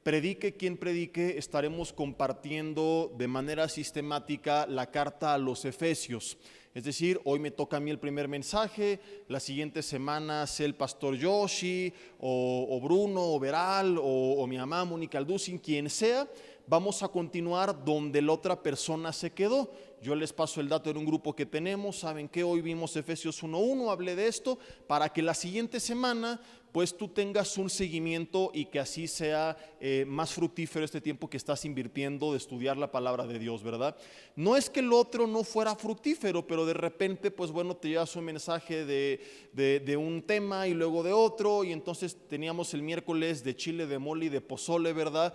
Predique quien predique, estaremos compartiendo de manera sistemática la carta a los Efesios. Es decir, hoy me toca a mí el primer mensaje, la siguiente semana sea el pastor Yoshi, o Bruno, o Veral, o mi mamá Mónica Alducin, quien sea. Vamos a continuar donde la otra persona se quedó. Yo les paso el dato de un grupo que tenemos. Saben que hoy vimos Efesios 1:1, hablé de esto, para que la siguiente semana pues tú tengas un seguimiento y que así sea más fructífero este tiempo que estás invirtiendo de estudiar la palabra de Dios, ¿verdad? No es que el otro no fuera fructífero, pero de repente pues bueno, te llevas un mensaje de un tema y luego de otro, y entonces teníamos el miércoles de chile, de mole y de pozole, ¿verdad?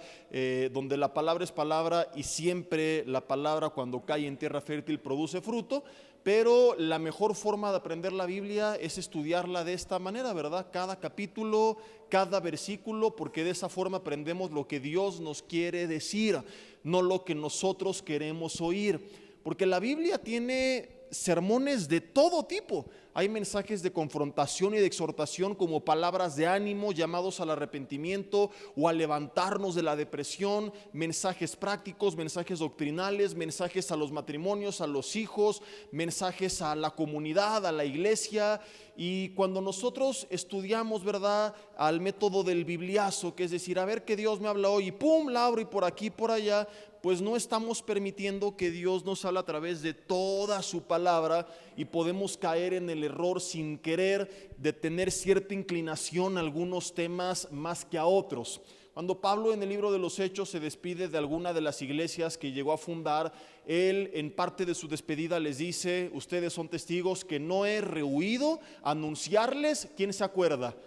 Donde la palabra es palabra y siempre la palabra cuando cae en tierra fértil produce fruto. Pero la mejor forma de aprender la Biblia es estudiarla de esta manera, ¿verdad? Cada capítulo, cada versículo, porque de esa forma aprendemos lo que Dios nos quiere decir, no lo que nosotros queremos oír. Porque la Biblia tiene sermones de todo tipo. Hay mensajes de confrontación y de exhortación como palabras de ánimo, llamados al arrepentimiento o a levantarnos de la depresión, mensajes prácticos, mensajes doctrinales, mensajes a los matrimonios, a los hijos, mensajes a la comunidad, a la iglesia. Y cuando nosotros estudiamos, ¿verdad?, al método del bibliazo, que es decir, a ver qué Dios me habla hoy, y pum, la abro y por aquí, por allá, pues no estamos permitiendo que Dios nos hable a través de toda su palabra, y podemos caer en el error sin querer de tener cierta inclinación a algunos temas más que a otros. Cuando Pablo en el libro de los Hechos se despide de alguna de las iglesias que llegó a fundar, él en parte de su despedida les dice: ustedes son testigos que no he rehuido anunciarles, ¿quién se acuerda?,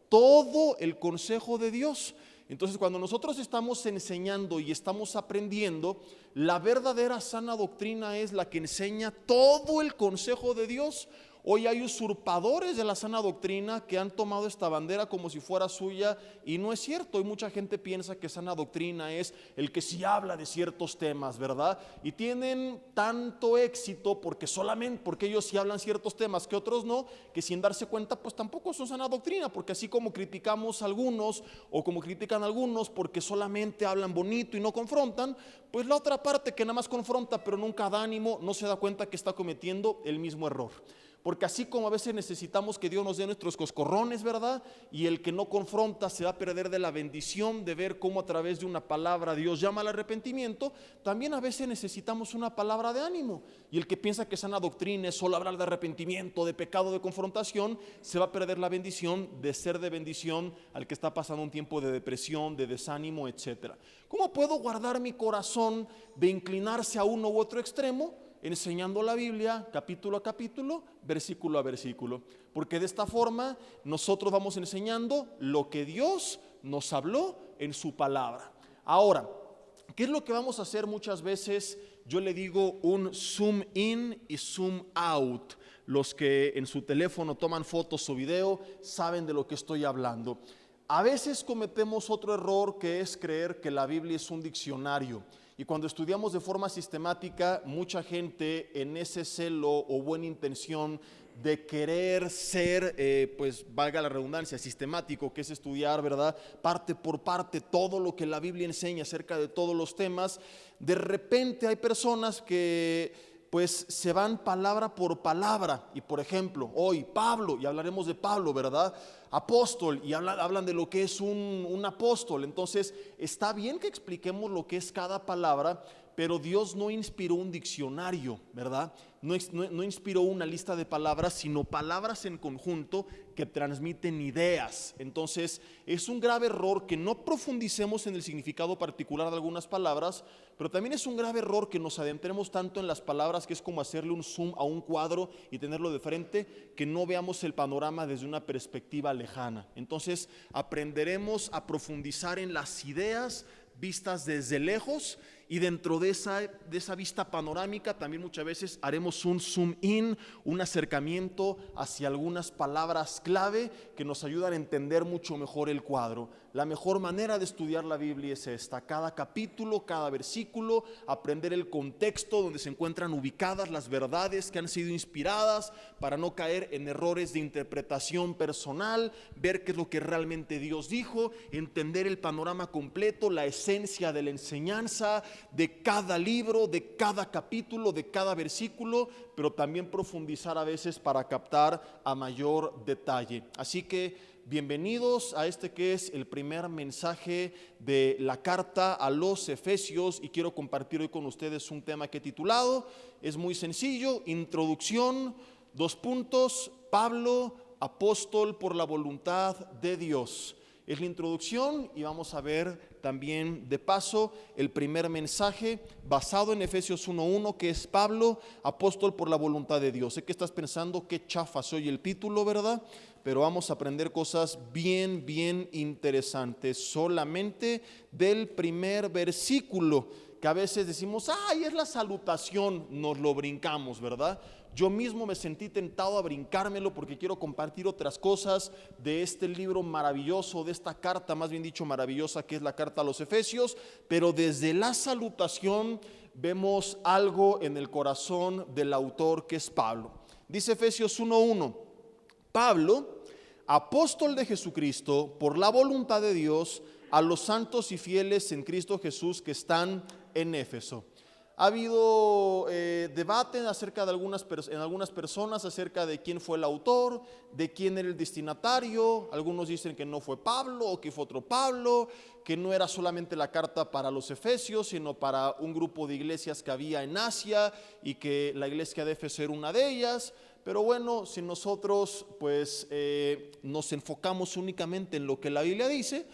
todo el consejo de Dios. Entonces, cuando nosotros estamos enseñando y estamos aprendiendo, la verdadera sana doctrina es la que enseña todo el consejo de Dios. Hoy hay usurpadores de la sana doctrina que han tomado esta bandera como si fuera suya, y no es cierto. Hoy mucha gente piensa que sana doctrina es el que sí habla de ciertos temas, ¿verdad? Y tienen tanto éxito porque ellos sí hablan ciertos temas que otros no, que sin darse cuenta pues tampoco son sana doctrina, porque así como criticamos a algunos o como critican a algunos porque solamente hablan bonito y no confrontan, pues la otra parte que nada más confronta pero nunca da ánimo no se da cuenta que está cometiendo el mismo error. Porque así como a veces necesitamos que Dios nos dé nuestros coscorrones, ¿verdad?, y el que no confronta se va a perder de la bendición de ver cómo a través de una palabra Dios llama al arrepentimiento, también a veces necesitamos una palabra de ánimo, y el que piensa que sana doctrina es solo hablar de arrepentimiento, de pecado, de confrontación, se va a perder la bendición de ser de bendición al que está pasando un tiempo de depresión, de desánimo, etc. ¿Cómo puedo guardar mi corazón de inclinarse a uno u otro extremo? Enseñando la Biblia capítulo a capítulo, versículo a versículo, porque de esta forma nosotros vamos enseñando lo que Dios nos habló en su palabra. Ahora, ¿qué es lo que vamos a hacer muchas veces? Yo le digo un zoom in y zoom out. Los que en su teléfono toman fotos o video saben de lo que estoy hablando. A veces cometemos otro error, que es creer que la Biblia es un diccionario. Y cuando estudiamos de forma sistemática, mucha gente en ese celo o buena intención de querer ser, pues valga la redundancia, sistemático, que es estudiar, ¿verdad?, parte por parte todo lo que la Biblia enseña acerca de todos los temas, de repente hay personas que pues se van palabra por palabra. Y por ejemplo, hoy Pablo, y hablaremos de Pablo, ¿verdad?, apóstol, y hablan de lo que es un apóstol. Entonces está bien que expliquemos lo que es cada palabra, pero Dios no inspiró un diccionario, ¿verdad? No inspiró una lista de palabras, sino palabras en conjunto que transmiten ideas. Entonces es un grave error que no profundicemos en el significado particular de algunas palabras, pero también es un grave error que nos adentremos tanto en las palabras, que es como hacerle un zoom a un cuadro y tenerlo de frente, que no veamos el panorama desde una perspectiva lejana. Entonces aprenderemos a profundizar en las ideas vistas desde lejos, y dentro de esa vista panorámica también muchas veces haremos un zoom in, un acercamiento hacia algunas palabras clave que nos ayudan a entender mucho mejor el cuadro. La mejor manera de estudiar la Biblia es esta: cada capítulo, cada versículo, aprender el contexto donde se encuentran ubicadas las verdades que han sido inspiradas para no caer en errores de interpretación personal, ver qué es lo que realmente Dios dijo, entender el panorama completo, la esencia de la enseñanza de cada libro, de cada capítulo, de cada versículo, pero también profundizar a veces para captar a mayor detalle. Así que bienvenidos a este que es el primer mensaje de la carta a los Efesios, y quiero compartir hoy con ustedes un tema que he titulado, es muy sencillo: introducción, 2 puntos, Pablo, apóstol por la voluntad de Dios. Es la introducción y vamos a ver también de paso el primer mensaje basado en Efesios 1:1, que es Pablo, apóstol por la voluntad de Dios. Sé que estás pensando qué chafa se oye el título, ¿verdad? Pero vamos a aprender cosas bien interesantes solamente del primer versículo, que a veces decimos, ¡ay, es la salutación! Nos lo brincamos, ¿verdad? Yo mismo me sentí tentado a brincármelo porque quiero compartir otras cosas de este libro maravilloso, de esta carta, más bien dicho maravillosa, que es la carta a los Efesios, pero desde la salutación vemos algo en el corazón del autor, que es Pablo. Dice Efesios 1:1, Pablo, apóstol de Jesucristo por la voluntad de Dios, a los santos y fieles en Cristo Jesús que están en Éfeso. Ha habido debate acerca de en algunas personas acerca de quién fue el autor, de quién era el destinatario. Algunos dicen que no fue Pablo o que fue otro Pablo, que no era solamente la carta para los Efesios, sino para un grupo de iglesias que había en Asia y que la iglesia de Éfeso era una de ellas. Pero bueno, si nosotros nos enfocamos únicamente en lo que la Biblia dice,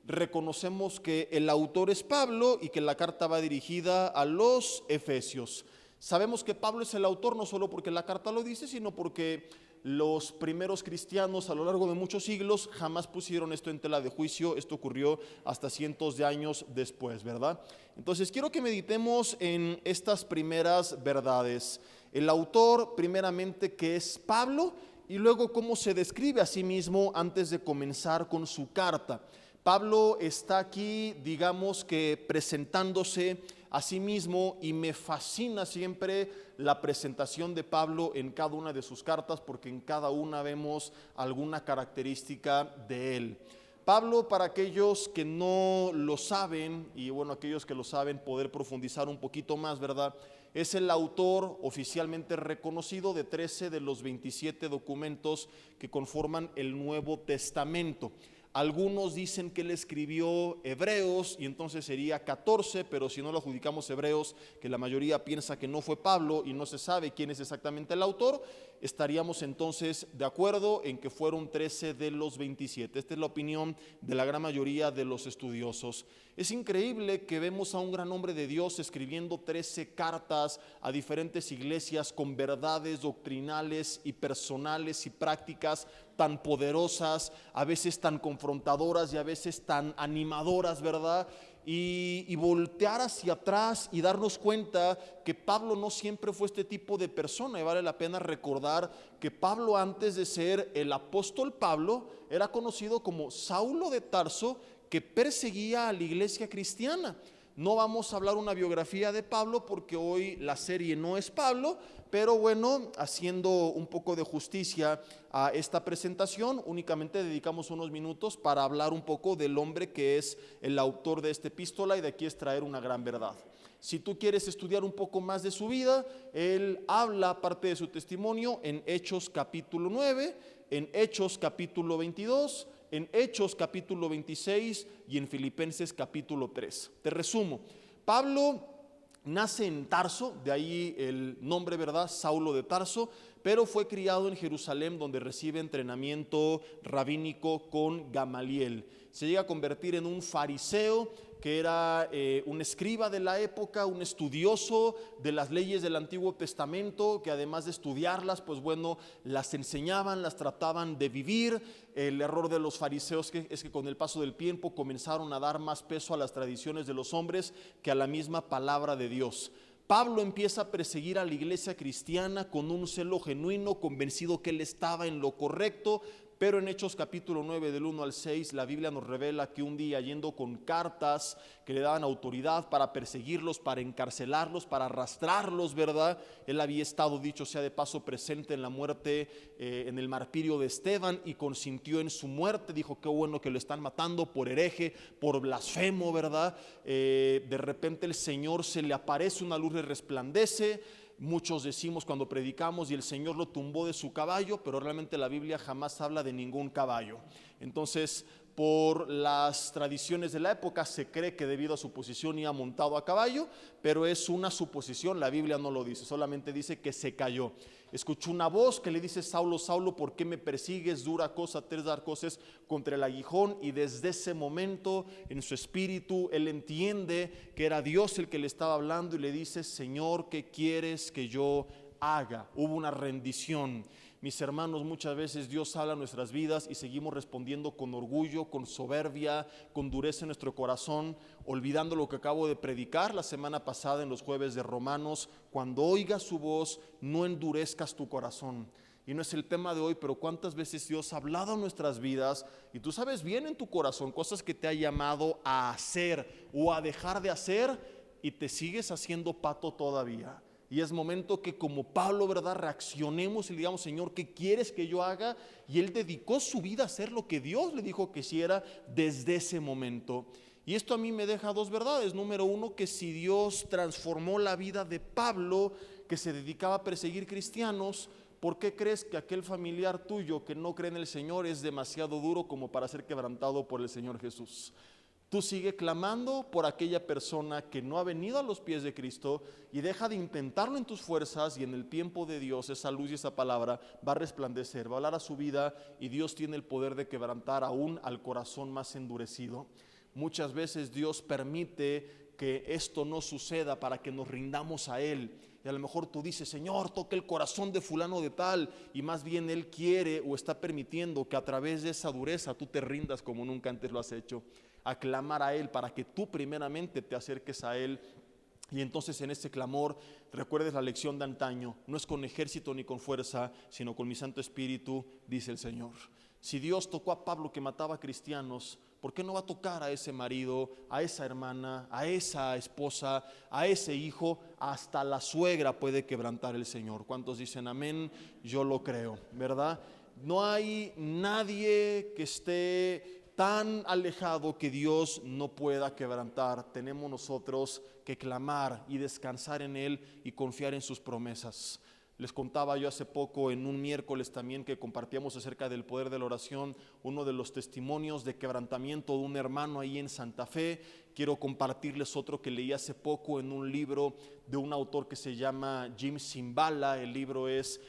reconocemos que el autor es Pablo y que la carta va dirigida a los Efesios. Sabemos que Pablo es el autor no solo porque la carta lo dice, sino porque los primeros cristianos a lo largo de muchos siglos jamás pusieron esto en tela de juicio. Esto ocurrió hasta cientos de años después, ¿verdad? Entonces quiero que meditemos en estas primeras verdades. El autor, primeramente, que es Pablo, y luego cómo se describe a sí mismo antes de comenzar con su carta. Pablo está aquí, digamos que presentándose a sí mismo, y me fascina siempre la presentación de Pablo en cada una de sus cartas, porque en cada una vemos alguna característica de él. Pablo, para aquellos que no lo saben, y bueno, aquellos que lo saben poder profundizar un poquito más, ¿verdad? Es el autor oficialmente reconocido de 13 de los 27 documentos que conforman el Nuevo Testamento. Algunos dicen que él escribió Hebreos y entonces sería 14, pero si no lo adjudicamos Hebreos, que la mayoría piensa que no fue Pablo y no se sabe quién es exactamente el autor, estaríamos entonces de acuerdo en que fueron 13 de los 27. Esta es la opinión de la gran mayoría de los estudiosos. Es increíble que vemos a un gran hombre de Dios escribiendo 13 cartas a diferentes iglesias con verdades doctrinales y personales y prácticas tan poderosas, a veces tan confrontadoras y a veces tan animadoras, ¿verdad? Y voltear hacia atrás y darnos cuenta que Pablo no siempre fue este tipo de persona. Y vale la pena recordar que Pablo, antes de ser el apóstol Pablo, era conocido como Saulo de Tarso, que perseguía a la iglesia cristiana. No vamos a hablar una biografía de Pablo porque hoy la serie no es Pablo, pero bueno, haciendo un poco de justicia a esta presentación, únicamente dedicamos unos minutos para hablar un poco del hombre que es el autor de esta epístola, y de aquí extraer una gran verdad. Si tú quieres estudiar un poco más de su vida, él habla parte de su testimonio en Hechos capítulo 9, en Hechos capítulo 22, en Hechos capítulo 26 y en Filipenses capítulo 3. Te resumo: Pablo nace en Tarso, de ahí el nombre, ¿verdad? Saulo de Tarso, pero fue criado en Jerusalén, donde recibe entrenamiento rabínico con Gamaliel. Se llega a convertir en un fariseo que era un escriba de la época, un estudioso de las leyes del Antiguo Testamento, que además de estudiarlas, pues bueno, las enseñaban, las trataban de vivir. El error de los fariseos es que con el paso del tiempo comenzaron a dar más peso a las tradiciones de los hombres que a la misma palabra de Dios. Pablo empieza a perseguir a la iglesia cristiana con un celo genuino, convencido que él estaba en lo correcto, pero en Hechos capítulo 9 del 1 al 6 la Biblia nos revela que un día, yendo con cartas que le daban autoridad para perseguirlos, para encarcelarlos, para arrastrarlos, ¿verdad? Él había estado, dicho sea de paso, presente en la muerte, en el martirio de Esteban, y consintió en su muerte. Dijo: qué bueno que lo están matando por hereje, por blasfemo, ¿verdad? De repente el Señor se le aparece, una luz le resplandece. Muchos decimos cuando predicamos: y el Señor lo tumbó de su caballo, pero realmente la Biblia jamás habla de ningún caballo. Entonces, por las tradiciones de la época se cree que debido a su posición iba montado a caballo, pero es una suposición, la Biblia no lo dice, solamente dice que se cayó. Escuchó una voz que le dice: Saulo, Saulo, ¿por qué me persigues? Dura cosa tres dar cosas contra el aguijón. Y desde ese momento en su espíritu él entiende que era Dios el que le estaba hablando, y le dice: Señor, ¿qué quieres que yo haga? Hubo una rendición. Mis hermanos, muchas veces Dios habla en nuestras vidas y seguimos respondiendo con orgullo, con soberbia, con dureza en nuestro corazón, olvidando lo que acabo de predicar la semana pasada en los jueves de Romanos: cuando oigas su voz, no endurezcas tu corazón. Y no es el tema de hoy, pero cuántas veces Dios ha hablado en nuestras vidas y tú sabes bien en tu corazón cosas que te ha llamado a hacer o a dejar de hacer, y te sigues haciendo pato todavía. Y es momento que, como Pablo, ¿verdad?, reaccionemos y le digamos: Señor, ¿qué quieres que yo haga? Y él dedicó su vida a hacer lo que Dios le dijo que hiciera desde ese momento. Y esto a mí me deja dos verdades. Número uno, que si Dios transformó la vida de Pablo, que se dedicaba a perseguir cristianos, ¿por qué crees que aquel familiar tuyo que no cree en el Señor es demasiado duro como para ser quebrantado por el Señor Jesús? Tú sigue clamando por aquella persona que no ha venido a los pies de Cristo, y deja de intentarlo en tus fuerzas, y en el tiempo de Dios esa luz y esa palabra va a resplandecer, va a hablar a su vida, y Dios tiene el poder de quebrantar aún al corazón más endurecido. Muchas veces Dios permite que esto no suceda para que nos rindamos a Él. Y a lo mejor tú dices: Señor, toca el corazón de fulano de tal, y más bien Él quiere o está permitiendo que a través de esa dureza tú te rindas como nunca antes lo has hecho, a clamar a Él para que tú primeramente te acerques a Él. Y entonces en ese clamor recuerdes la lección de antaño: no es con ejército ni con fuerza, sino con mi Santo Espíritu, dice el Señor. Si Dios tocó a Pablo que mataba cristianos, ¿por qué no va a tocar a ese marido, a esa hermana, a esa esposa, a ese hijo? Hasta la suegra puede quebrantar el Señor. ¿Cuántos dicen amén? Yo lo creo, ¿verdad? No hay nadie que esté tan alejado que Dios no pueda quebrantar. Tenemos nosotros que clamar y descansar en Él y confiar en sus promesas. Les contaba yo hace poco en un miércoles también que compartíamos acerca del poder de la oración, uno de los testimonios de quebrantamiento de un hermano ahí en Santa Fe. Quiero compartirles otro que leí hace poco en un libro de un autor que se llama Jim Cymbala. El libro es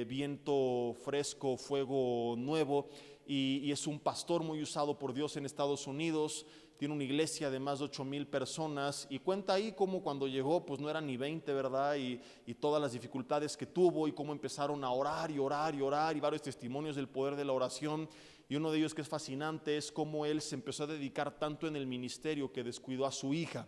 Viento Fresco, Fuego Nuevo, y es un pastor muy usado por Dios en Estados Unidos. Tiene una iglesia de más de 8,000 personas, y cuenta ahí cómo cuando llegó pues no eran ni 20, ¿verdad? Y todas las dificultades que tuvo, y cómo empezaron a orar y orar y orar, y varios testimonios del poder de la oración. Y uno de ellos que es fascinante es cómo él se empezó a dedicar tanto en el ministerio que descuidó a su hija.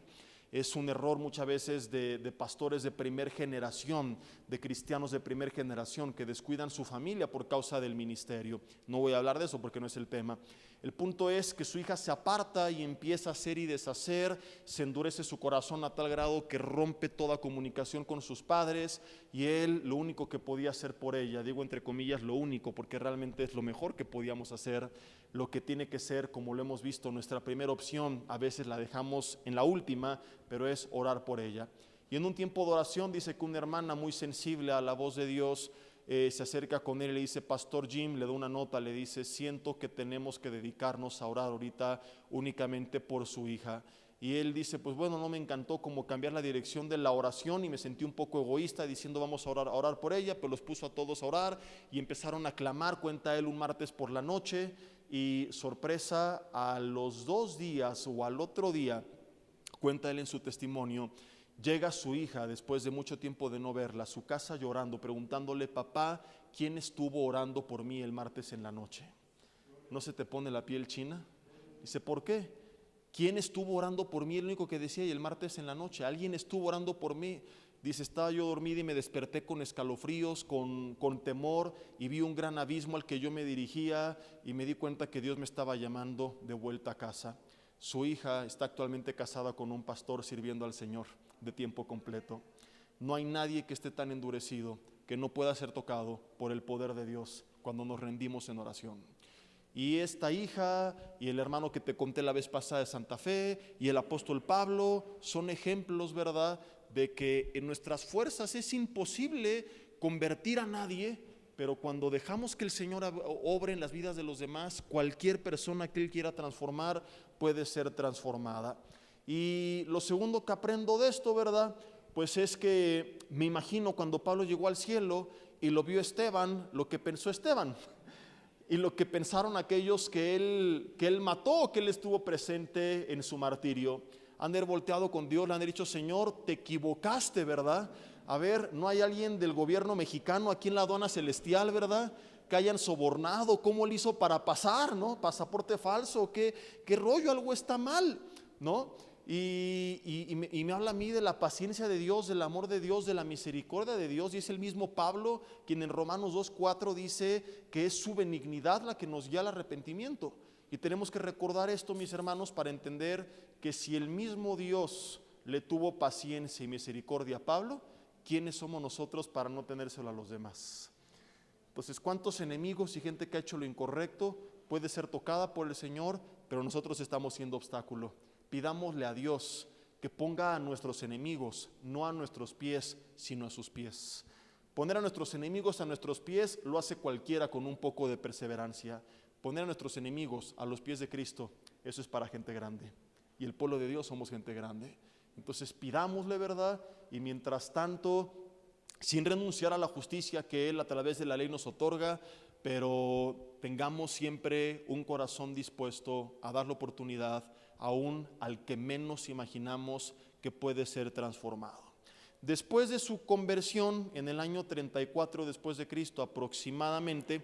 Es un error muchas veces de pastores de primer generación, de cristianos de primer generación, que descuidan su familia por causa del ministerio. No voy a hablar de eso porque no es el tema. El punto es que su hija se aparta y empieza a hacer y deshacer, se endurece su corazón a tal grado que rompe toda comunicación con sus padres, y él lo único que podía hacer por ella, digo entre comillas lo único porque realmente es lo mejor que podíamos hacer, lo que tiene que ser, como lo hemos visto, nuestra primera opción, a veces la dejamos en la última, pero es orar por ella. Y en un tiempo de oración dice que una hermana muy sensible a la voz de Dios se acerca con él y le dice: Pastor Jim, le da una nota, le dice: siento que tenemos que dedicarnos a orar ahorita únicamente por su hija. Y él dice: pues bueno, no me encantó como cambiar la dirección de la oración, y me sentí un poco egoísta diciendo vamos a orar por ella, pero los puso a todos a orar y empezaron a clamar. Cuenta él, un martes por la noche, y sorpresa, a los 2 días o al otro día Cuenta él en su testimonio, llega su hija después de mucho tiempo de no verla a su casa llorando, preguntándole: papá, ¿quién estuvo orando por mí el martes en la noche? ¿No se te pone la piel china? Dice, ¿por qué? ¿Quién estuvo orando por mí? El único que decía, y el martes en la noche, alguien estuvo orando por mí. Dice, estaba yo dormida y me desperté con escalofríos, con temor, y vi un gran abismo al que yo me dirigía y me di cuenta que Dios me estaba llamando de vuelta a casa. Su hija está actualmente casada con un pastor sirviendo al Señor de tiempo completo. No hay nadie que esté tan endurecido que no pueda ser tocado por el poder de Dios cuando nos rendimos en oración. Y esta hija y el hermano que te conté la vez pasada de Santa Fe y el apóstol Pablo son ejemplos, ¿verdad?, de que en nuestras fuerzas es imposible convertir a nadie, pero cuando dejamos que el Señor obre en las vidas de los demás, cualquier persona que Él quiera transformar puede ser transformada. Y lo segundo que aprendo de esto, ¿verdad?, pues es que me imagino cuando Pablo llegó al cielo y lo vio Esteban, lo que pensó Esteban y lo que pensaron aquellos que él mató, que él estuvo presente en su martirio. Han de haber volteado con Dios, le han dicho, Señor, te equivocaste, ¿verdad? A ver, no hay alguien del gobierno mexicano aquí en la aduana celestial, ¿verdad?, que hayan sobornado. ¿Cómo le hizo para pasar, no? Pasaporte falso, ¿qué rollo? Algo está mal, ¿no? Y me habla a mí de la paciencia de Dios, del amor de Dios, de la misericordia de Dios. Y es el mismo Pablo quien en Romanos 2:4 dice que es su benignidad la que nos guía al arrepentimiento. Y tenemos que recordar esto, mis hermanos, para entender que si el mismo Dios le tuvo paciencia y misericordia a Pablo, ¿quiénes somos nosotros para no tenérselo a los demás? Entonces, ¿cuántos enemigos y gente que ha hecho lo incorrecto puede ser tocada por el Señor, pero nosotros estamos siendo obstáculo? Pidámosle a Dios que ponga a nuestros enemigos, no a nuestros pies, sino a sus pies. Poner a nuestros enemigos a nuestros pies lo hace cualquiera con un poco de perseverancia. Poner a nuestros enemigos a los pies de Cristo, eso es para gente grande. Y el pueblo de Dios somos gente grande. Entonces pidámosle, ¿verdad? Y mientras tanto, sin renunciar a la justicia que Él a través de la ley nos otorga, pero tengamos siempre un corazón dispuesto a dar la oportunidad aún al que menos imaginamos que puede ser transformado. Después de su conversión en el año 34 después de Cristo aproximadamente,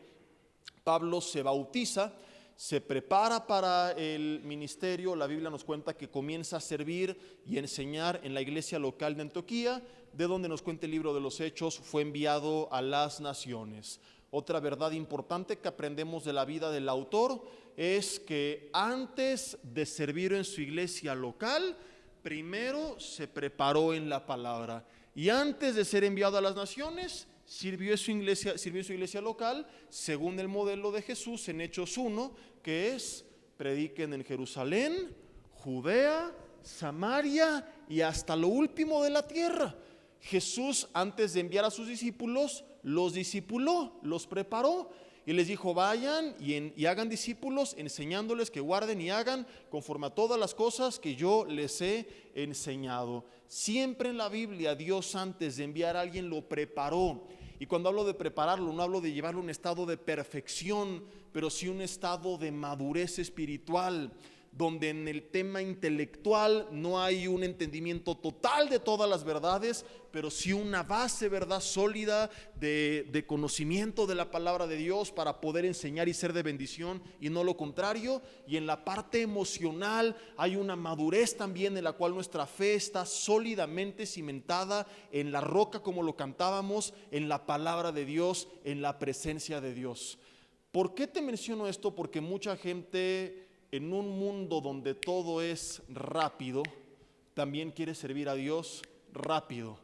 Pablo se bautiza, se prepara para el ministerio. La Biblia nos cuenta que comienza a servir y enseñar en la iglesia local de Antioquía, de donde nos cuenta el libro de los Hechos, fue enviado a las naciones. Otra verdad importante que aprendemos de la vida del autor es que antes de servir en su iglesia local, primero se preparó en la palabra, y antes de ser enviado a las naciones, sirvió en su iglesia local según el modelo de Jesús en Hechos 1, que es: prediquen en Jerusalén, Judea, Samaria y hasta lo último de la tierra. Jesús, antes de enviar a sus discípulos, los discipuló, los preparó y les dijo: vayan y hagan discípulos, enseñándoles que guarden y hagan conforme a todas las cosas que yo les he enseñado. Siempre en la Biblia Dios, antes de enviar a alguien, lo preparó. Y cuando hablo de prepararlo, no hablo de llevarlo a un estado de perfección, pero sí un estado de madurez espiritual, donde en el tema intelectual no hay un entendimiento total de todas las verdades, pero sí una base, ¿verdad?, sólida de conocimiento de la palabra de Dios para poder enseñar y ser de bendición, y no lo contrario. Y en la parte emocional hay una madurez también en la cual nuestra fe está sólidamente cimentada en la roca, como lo cantábamos, en la palabra de Dios, en la presencia de Dios. ¿Por qué te menciono esto? Porque mucha gente, en un mundo donde todo es rápido, también quiere servir a Dios rápido.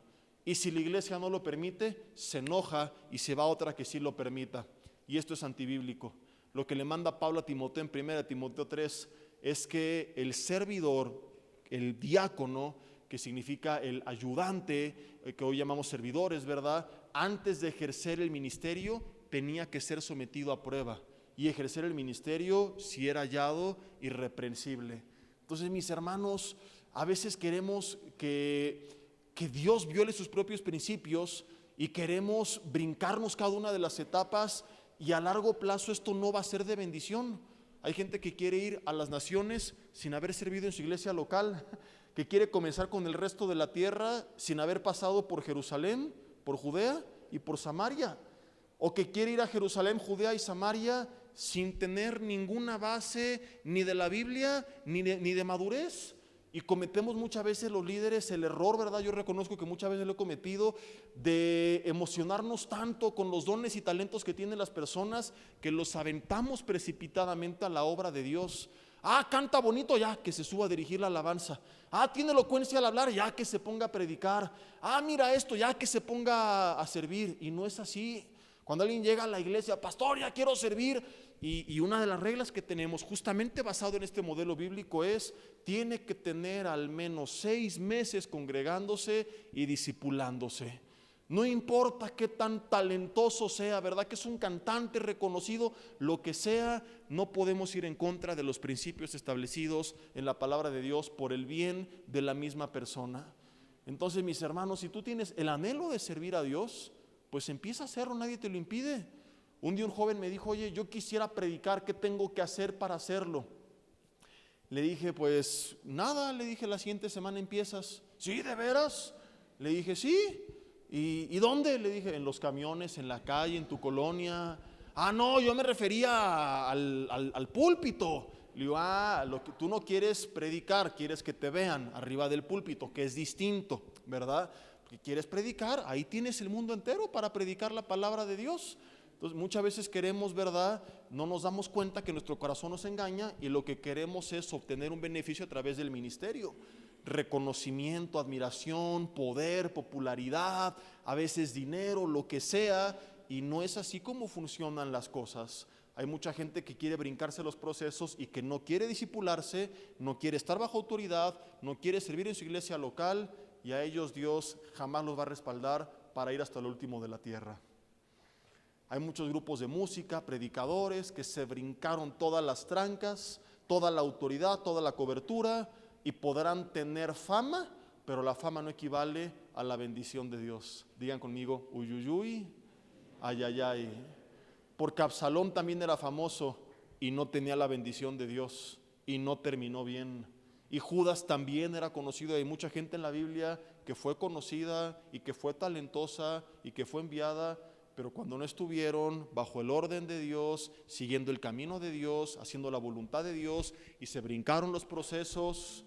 Y si la iglesia no lo permite, se enoja y se va a otra que sí lo permita. Y esto es antibíblico. Lo que le manda Pablo a Timoteo en 1 Timoteo 3 es que el servidor, el diácono, que significa el ayudante, que hoy llamamos servidores, ¿verdad?, antes de ejercer el ministerio tenía que ser sometido a prueba y ejercer el ministerio si era hallado irreprensible. Entonces, mis hermanos, a veces queremos que Dios viole sus propios principios y queremos brincarnos cada una de las etapas, y a largo plazo esto no va a ser de bendición. Hay gente que quiere ir a las naciones sin haber servido en su iglesia local, que quiere comenzar con el resto de la tierra sin haber pasado por Jerusalén, por Judea y por Samaria, o que quiere ir a Jerusalén, Judea y Samaria sin tener ninguna base ni de la Biblia ni de madurez. Y cometemos muchas veces los líderes el error, ¿verdad? Yo reconozco que muchas veces lo he cometido, de emocionarnos tanto con los dones y talentos que tienen las personas que los aventamos precipitadamente a la obra de Dios. Canta bonito, ya que se suba a dirigir la alabanza. Tiene elocuencia al hablar, ya que se ponga a predicar. Mira esto, ya que se ponga a servir. Y no es así. Cuando alguien llega a la iglesia, pastor, ya quiero servir. Y una de las reglas que tenemos, justamente basado en este modelo bíblico, es: tiene que tener al menos 6 meses congregándose y discipulándose. No importa qué tan talentoso sea, ¿verdad? Que es un cantante reconocido, lo que sea, no podemos ir en contra de los principios establecidos en la palabra de Dios por el bien de la misma persona. Entonces, mis hermanos, si tú tienes el anhelo de servir a Dios, pues empieza a hacerlo, nadie te lo impide. Un día un joven me dijo: oye, yo quisiera predicar, ¿qué tengo que hacer para hacerlo? Le dije: pues nada, le dije, la siguiente semana empiezas. ¿Sí, de veras? Le dije: sí. ¿Y dónde? Le dije: en los camiones, en la calle, en tu colonia. No, yo me refería al púlpito. Le digo: lo que tú no quieres predicar, quieres que te vean arriba del púlpito, que es distinto, ¿verdad? Porque quieres predicar, ahí tienes el mundo entero para predicar la palabra de Dios. Entonces muchas veces queremos, ¿verdad? No nos damos cuenta que nuestro corazón nos engaña y lo que queremos es obtener un beneficio a través del ministerio. Reconocimiento, admiración, poder, popularidad, a veces dinero, lo que sea, y no es así como funcionan las cosas. Hay mucha gente que quiere brincarse los procesos y que no quiere discipularse, no quiere estar bajo autoridad, no quiere servir en su iglesia local, y a ellos Dios jamás los va a respaldar para ir hasta lo último de la tierra. Hay muchos grupos de música, predicadores que se brincaron todas las trancas, toda la autoridad, toda la cobertura, y podrán tener fama, pero la fama no equivale a la bendición de Dios. Digan conmigo: uyuyuy, ayayay. Porque Absalón también era famoso y no tenía la bendición de Dios y no terminó bien. Y Judas también era conocido. Hay mucha gente en la Biblia que fue conocida y que fue talentosa y que fue enviada, pero cuando no estuvieron bajo el orden de Dios, siguiendo el camino de Dios, haciendo la voluntad de Dios, y se brincaron los procesos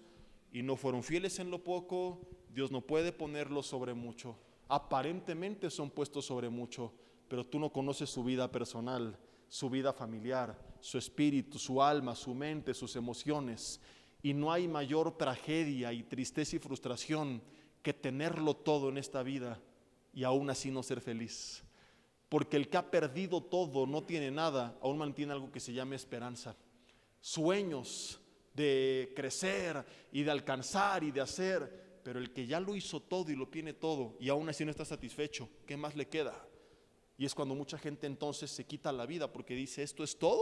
y no fueron fieles en lo poco, Dios no puede ponerlos sobre mucho. Aparentemente son puestos sobre mucho, pero tú no conoces su vida personal, su vida familiar, su espíritu, su alma, su mente, sus emociones. Y no hay mayor tragedia y tristeza y frustración que tenerlo todo en esta vida y aún así no ser feliz. Porque el que ha perdido todo, no tiene nada, aún mantiene algo que se llama esperanza. Sueños de crecer y de alcanzar y de hacer, pero el que ya lo hizo todo y lo tiene todo y aún así no está satisfecho, ¿qué más le queda? Y es cuando mucha gente entonces se quita la vida porque dice: ¿esto es todo?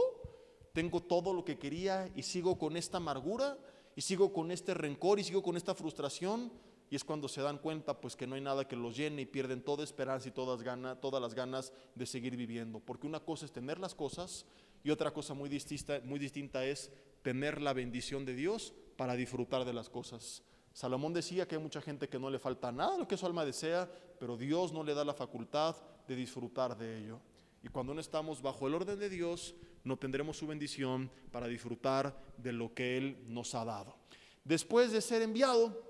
¿Tengo todo lo que quería y sigo con esta amargura y sigo con este rencor y sigo con esta frustración? Y es cuando se dan cuenta pues que no hay nada que los llene y pierden toda esperanza y todas las ganas de seguir viviendo. Porque una cosa es tener las cosas y otra cosa muy distinta es tener la bendición de Dios para disfrutar de las cosas. Salomón decía que hay mucha gente que no le falta nada lo que su alma desea, pero Dios no le da la facultad de disfrutar de ello. Y cuando no estamos bajo el orden de Dios, no tendremos su bendición para disfrutar de lo que Él nos ha dado. Después de ser enviado,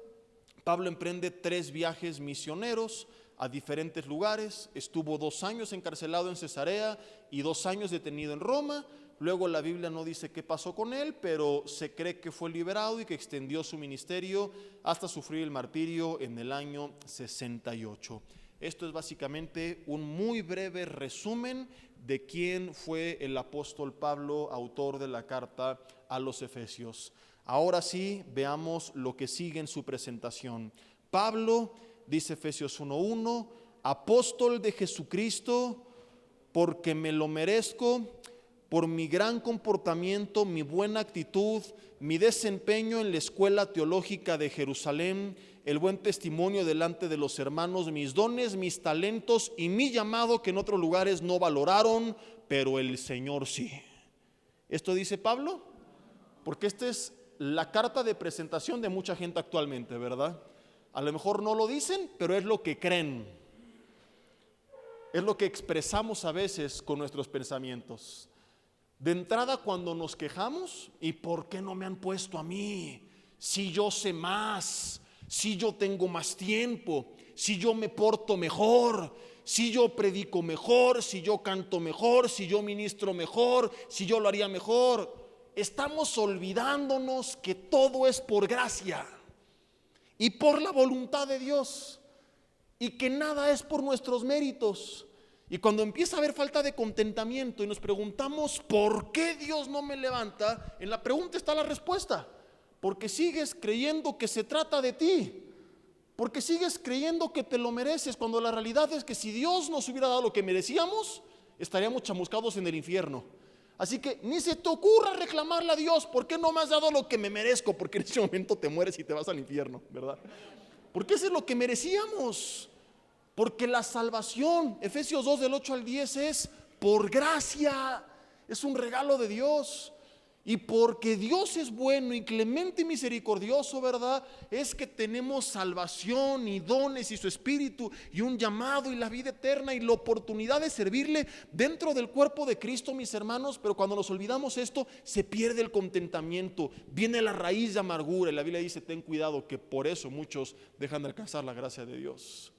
Pablo emprende 3 viajes misioneros a diferentes lugares. Estuvo 2 años encarcelado en Cesarea y 2 años detenido en Roma. Luego la Biblia no dice qué pasó con él, pero se cree que fue liberado y que extendió su ministerio hasta sufrir el martirio en el año 68. Esto es básicamente un muy breve resumen de quién fue el apóstol Pablo, autor de la carta a los Efesios. Ahora sí, veamos lo que sigue en su presentación. Pablo, dice Efesios 1:1, apóstol de Jesucristo, porque me lo merezco, por mi gran comportamiento, mi buena actitud, mi desempeño en la escuela teológica de Jerusalén, el buen testimonio delante de los hermanos, mis dones, mis talentos y mi llamado que en otros lugares no valoraron, pero el Señor sí. ¿Esto dice Pablo? Porque este es la carta de presentación de mucha gente actualmente, ¿verdad? A lo mejor no lo dicen, pero es lo que creen. Es lo que expresamos a veces con nuestros pensamientos. De entrada, cuando nos quejamos, ¿y por qué no me han puesto a mí? Si yo sé más, si yo tengo más tiempo, si yo me porto mejor, si yo predico mejor, si yo canto mejor, si yo ministro mejor, si yo lo haría mejor. Estamos olvidándonos que todo es por gracia y por la voluntad de Dios, y que nada es por nuestros méritos. Y cuando empieza a haber falta de contentamiento y nos preguntamos ¿por qué Dios no me levanta? En la pregunta está la respuesta: porque sigues creyendo que se trata de ti, porque sigues creyendo que te lo mereces, cuando la realidad es que si Dios nos hubiera dado lo que merecíamos, estaríamos chamuscados en el infierno. Así que ni se te ocurra reclamarle a Dios: ¿por qué no me has dado lo que me merezco? Porque en ese momento te mueres y te vas al infierno, ¿verdad? Porque eso es lo que merecíamos. Porque la salvación, Efesios 2 del 8 al 10, es por gracia, es un regalo de Dios. Y porque Dios es bueno y clemente y misericordioso, ¿verdad? Es que tenemos salvación y dones y su espíritu y un llamado y la vida eterna y la oportunidad de servirle dentro del cuerpo de Cristo, mis hermanos. Pero cuando nos olvidamos esto, se pierde el contentamiento, viene la raíz de amargura. Y la Biblia dice: ten cuidado, que por eso muchos dejan de alcanzar la gracia de Dios.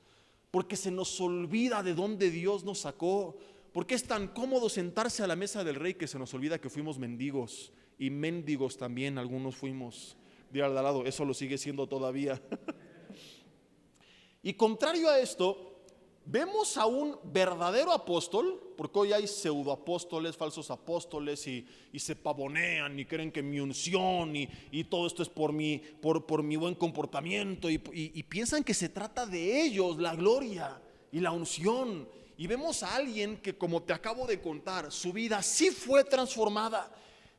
Porque se nos olvida de dónde Dios nos sacó. Porque es tan cómodo sentarse a la mesa del rey que se nos olvida que fuimos mendigos. Y mendigos también algunos fuimos. Dile al de al lado: eso lo sigue siendo todavía. Y contrario a esto, vemos a un verdadero apóstol, porque hoy hay pseudoapóstoles, falsos apóstoles, y se pavonean y creen que mi unción y todo esto es por mi buen comportamiento, y piensan que se trata de ellos la gloria y la unción. Y vemos a alguien que, como te acabo de contar, su vida sí fue transformada,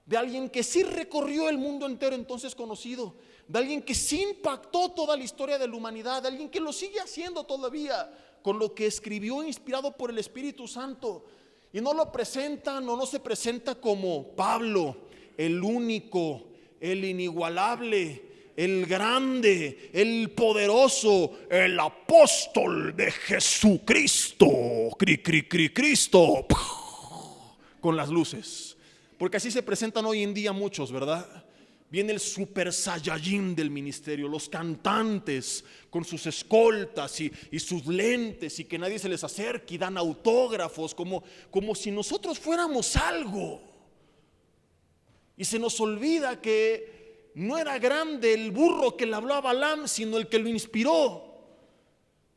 de alguien que sí recorrió el mundo entero entonces conocido, de alguien que sí impactó toda la historia de la humanidad, de alguien que lo sigue haciendo todavía con lo que escribió inspirado por el Espíritu Santo. Y no lo presentan o no se presenta como Pablo, el único, el inigualable, el grande, el poderoso, el apóstol de Jesucristo, Cristo, con las luces. Porque así se presentan hoy en día muchos, ¿verdad? Viene el super saiyajin del ministerio, los cantantes con sus escoltas y sus lentes, y que nadie se les acerque, y dan autógrafos como si nosotros fuéramos algo. Y se nos olvida que no era grande el burro que le habló a Balaam, sino el que lo inspiró.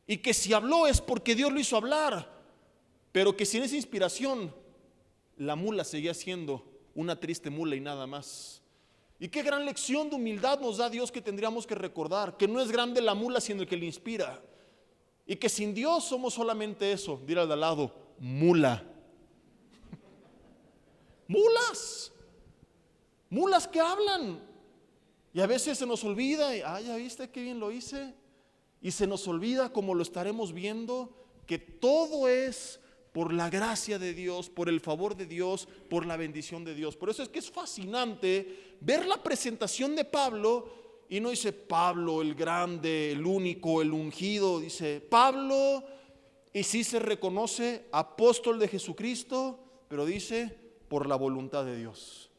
Y que si habló es porque Dios lo hizo hablar, pero que sin esa inspiración la mula seguía siendo una triste mula y nada más. Y qué gran lección de humildad nos da Dios, que tendríamos que recordar: que no es grande la mula sino el que le inspira, y que sin Dios somos solamente eso. Dile al de al lado: mula. Mulas que hablan, y a veces se nos olvida, ya viste qué bien lo hice, y se nos olvida, como lo estaremos viendo, que todo es por la gracia de Dios, por el favor de Dios, por la bendición de Dios. Por eso es que es fascinante ver la presentación de Pablo, y no dice Pablo el grande, el único, el ungido. Dice Pablo, y sí se reconoce apóstol de Jesucristo, pero dice por la voluntad de Dios.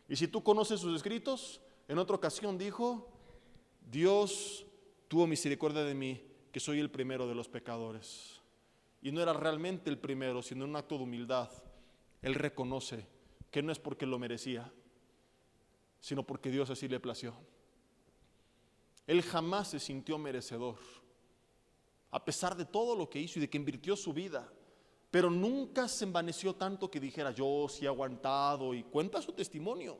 Y si tú conoces sus escritos, en otra ocasión dijo: Dios tuvo misericordia de mí, que soy el primero de los pecadores. Y no era realmente el primero, sino en un acto de humildad. Él reconoce que no es porque lo merecía, sino porque Dios así le plació. Él jamás se sintió merecedor, a pesar de todo lo que hizo y de que invirtió su vida. Pero nunca se envaneció tanto que dijera: yo sí he aguantado, y cuenta su testimonio.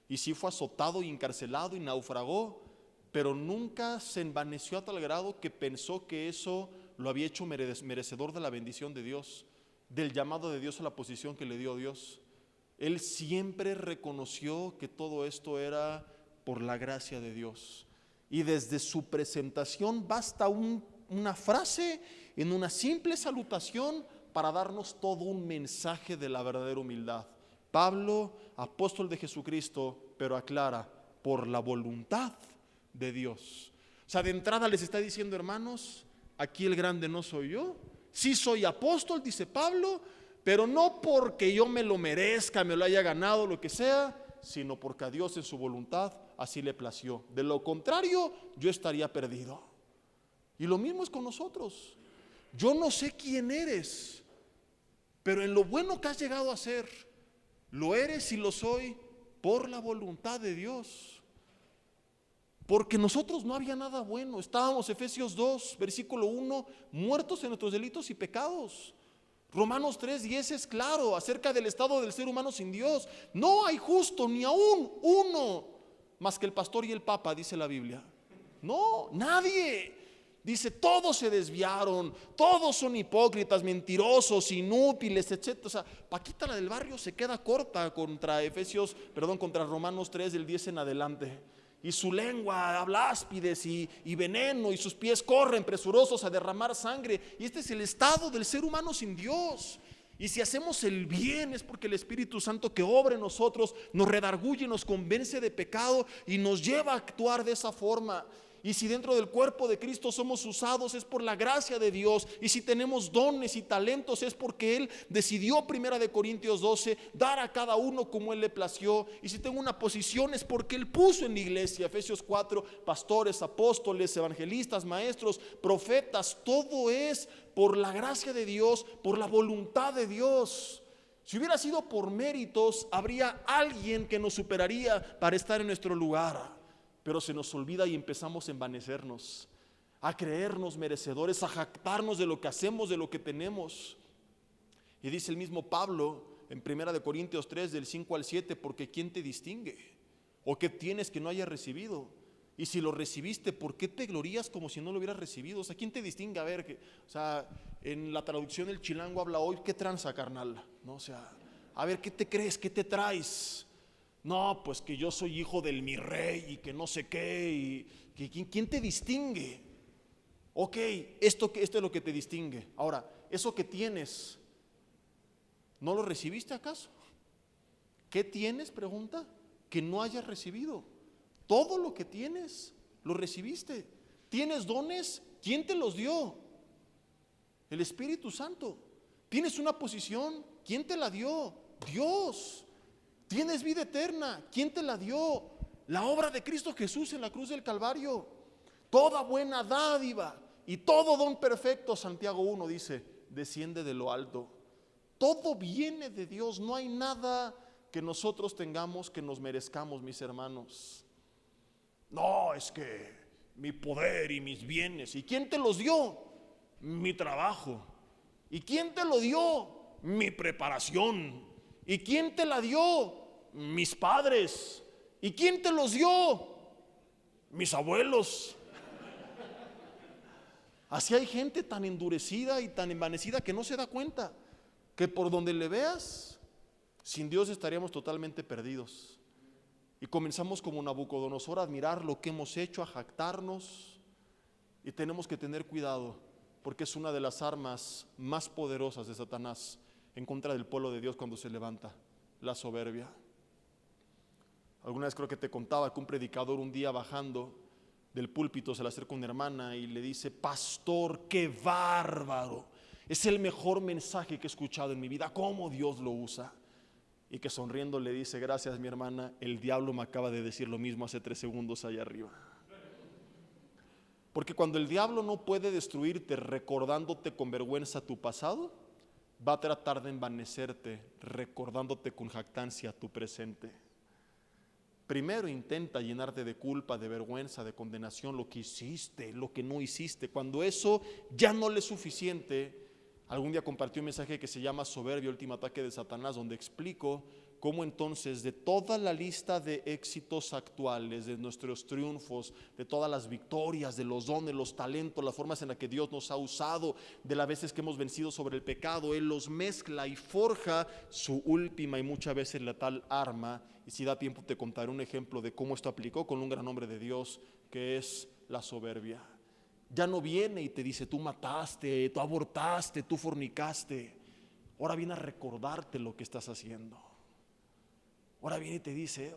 Y sí fue azotado y encarcelado y naufragó, pero nunca se envaneció a tal grado que pensó que eso lo había hecho merecedor de la bendición de Dios, del llamado de Dios a la posición que le dio Dios. Él siempre reconoció que todo esto era por la gracia de Dios. Y desde su presentación basta una frase en una simple salutación para darnos todo un mensaje de la verdadera humildad. Pablo, apóstol de Jesucristo, pero aclara: por la voluntad de Dios. O sea, de entrada les está diciendo, hermanos, aquí el grande no soy yo. Sí soy apóstol, dice Pablo, pero no porque yo me lo merezca, me lo haya ganado, lo que sea, sino porque a Dios en su voluntad así le plació. De lo contrario, yo estaría perdido. Y lo mismo es con nosotros. Yo no sé quién eres, pero en lo bueno que has llegado a ser, lo eres y lo soy por la voluntad de Dios. Porque nosotros no había nada bueno. Estábamos, Efesios 2, versículo 1, muertos en nuestros delitos y pecados. Romanos 3:10 es claro acerca del estado del ser humano sin Dios. No hay justo ni aún uno, más que el pastor y el papa, dice la Biblia. No, nadie. Dice, todos se desviaron, todos son hipócritas, mentirosos, inútiles, etc. O sea, Paquita la del barrio se queda corta contra contra Romanos 3 del 10 en adelante. Y su lengua habla áspides y veneno, y sus pies corren presurosos a derramar sangre. Y este es el estado del ser humano sin Dios. Y si hacemos el bien es porque el Espíritu Santo que obra en nosotros nos redarguye, nos convence de pecado y nos lleva a actuar de esa forma. Y si dentro del cuerpo de Cristo somos usados es por la gracia de Dios. Y si tenemos dones y talentos es porque Él decidió, 1 Corintios 12, dar a cada uno como Él le plació. Y si tengo una posición es porque Él puso en la iglesia, Efesios 4, pastores, apóstoles, evangelistas, maestros, profetas. Todo es por la gracia de Dios, por la voluntad de Dios. Si hubiera sido por méritos, habría alguien que nos superaría para estar en nuestro lugar. Pero se nos olvida y empezamos a envanecernos, a creernos merecedores, a jactarnos de lo que hacemos, de lo que tenemos. Y dice el mismo Pablo en 1 Corintios 3 del 5 al 7, porque ¿quién te distingue? ¿O qué tienes que no hayas recibido? Y si lo recibiste, ¿por qué te glorías como si no lo hubieras recibido? O sea, ¿quién te distingue? A ver, en la traducción del chilango habla hoy, ¿qué tranza, carnal? ¿No? O sea, a ver, ¿qué te crees? ¿Qué te traes? No, pues que yo soy hijo del mi rey y que no sé qué, y ¿quién te distingue? Ok, esto es lo que te distingue. Ahora, eso que tienes, ¿no lo recibiste acaso? ¿Qué tienes? Pregunta, que no hayas recibido. Todo lo que tienes, lo recibiste. ¿Tienes dones? ¿Quién te los dio? El Espíritu Santo. ¿Tienes una posición? ¿Quién te la dio? Dios. ¿Tienes vida eterna? ¿Quién te la dio? La obra de Cristo Jesús en la cruz del Calvario. Toda buena dádiva y todo don perfecto, Santiago 1 dice, desciende de lo alto. Todo viene de Dios. No hay nada que nosotros tengamos que nos merezcamos, mis hermanos. No, es que mi poder y mis bienes. ¿Y quién te los dio? Mi trabajo. ¿Y quién te lo dio? Mi preparación. ¿Y quién te la dio? Mis padres. ¿Y quién te los dio? Mis abuelos. Así hay gente tan endurecida y tan envanecida que no se da cuenta que por donde le veas, sin Dios estaríamos totalmente perdidos. Y comenzamos como Nabucodonosor a admirar lo que hemos hecho, a jactarnos, y tenemos que tener cuidado porque es una de las armas más poderosas de Satanás en contra del pueblo de Dios cuando se levanta, la soberbia. Alguna vez creo que te contaba que un predicador un día bajando del púlpito se le acerca una hermana y le dice: pastor, qué bárbaro, es el mejor mensaje que he escuchado en mi vida, cómo Dios lo usa. Y que sonriendo le dice: gracias, mi hermana, el diablo me acaba de decir lo mismo hace 3 segundos allá arriba. Porque cuando el diablo no puede destruirte recordándote con vergüenza tu pasado, va a tratar de envanecerte recordándote con jactancia tu presente. Primero intenta llenarte de culpa, de vergüenza, de condenación, lo que hiciste, lo que no hiciste. Cuando eso ya no le es suficiente, algún día compartí un mensaje que se llama Soberbia, último ataque de Satanás, donde explico cómo entonces de toda la lista de éxitos actuales, de nuestros triunfos, de todas las victorias, de los dones, los talentos, las formas en las que Dios nos ha usado, de las veces que hemos vencido sobre el pecado, Él los mezcla y forja su última y muchas veces letal arma. Y si da tiempo te contaré un ejemplo de cómo esto aplicó con un gran hombre de Dios, que es la soberbia. Ya no viene y te dice: tú mataste, tú abortaste, tú fornicaste. Ahora viene a recordarte lo que estás haciendo. Ahora viene y te dice: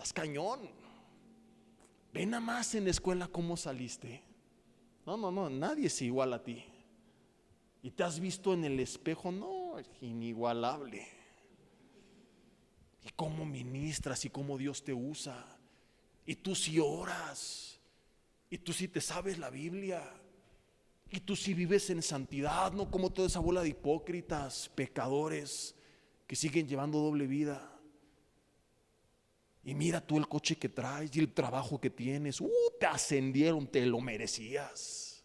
estás cañón. Ve nada más en la escuela cómo saliste. No, nadie es igual a ti. ¿Y te has visto en el espejo? No, es inigualable. ¿Y cómo ministras y cómo Dios te usa? Y tú sí oras. Y tú sí te sabes la Biblia. Y tú sí vives en santidad, no como toda esa bola de hipócritas, pecadores que siguen llevando doble vida. Y mira tú el coche que traes y el trabajo que tienes. Te ascendieron, te lo merecías.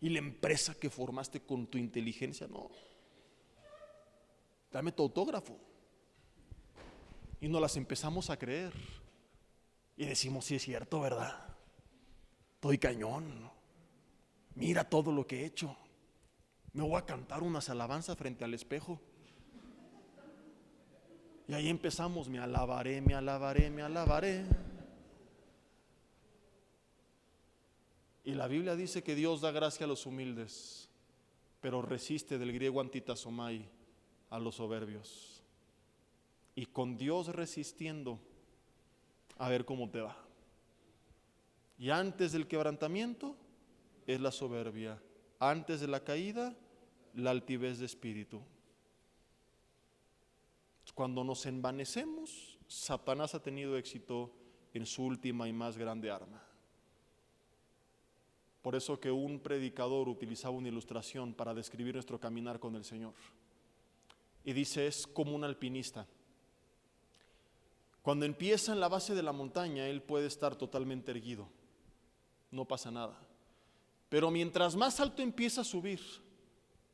Y la empresa que formaste con tu inteligencia, no. Dame tu autógrafo. Y nos las empezamos a creer. Y decimos, sí es cierto, ¿verdad? Estoy cañón. Mira todo lo que he hecho. Me voy a cantar unas alabanzas frente al espejo. Y ahí empezamos, me alabaré, me alabaré, me alabaré. Y la Biblia dice que Dios da gracia a los humildes, pero resiste, del griego antitasomai, a los soberbios. Y con Dios resistiendo, a ver cómo te va. Y antes del quebrantamiento es la soberbia, antes de la caída, la altivez de espíritu. Cuando nos envanecemos, Satanás ha tenido éxito en su última y más grande arma. Por eso que un predicador utilizaba una ilustración para describir nuestro caminar con el Señor. Y dice, es como un alpinista. Cuando empieza en la base de la montaña, él puede estar totalmente erguido. No pasa nada. Pero mientras más alto empieza a subir,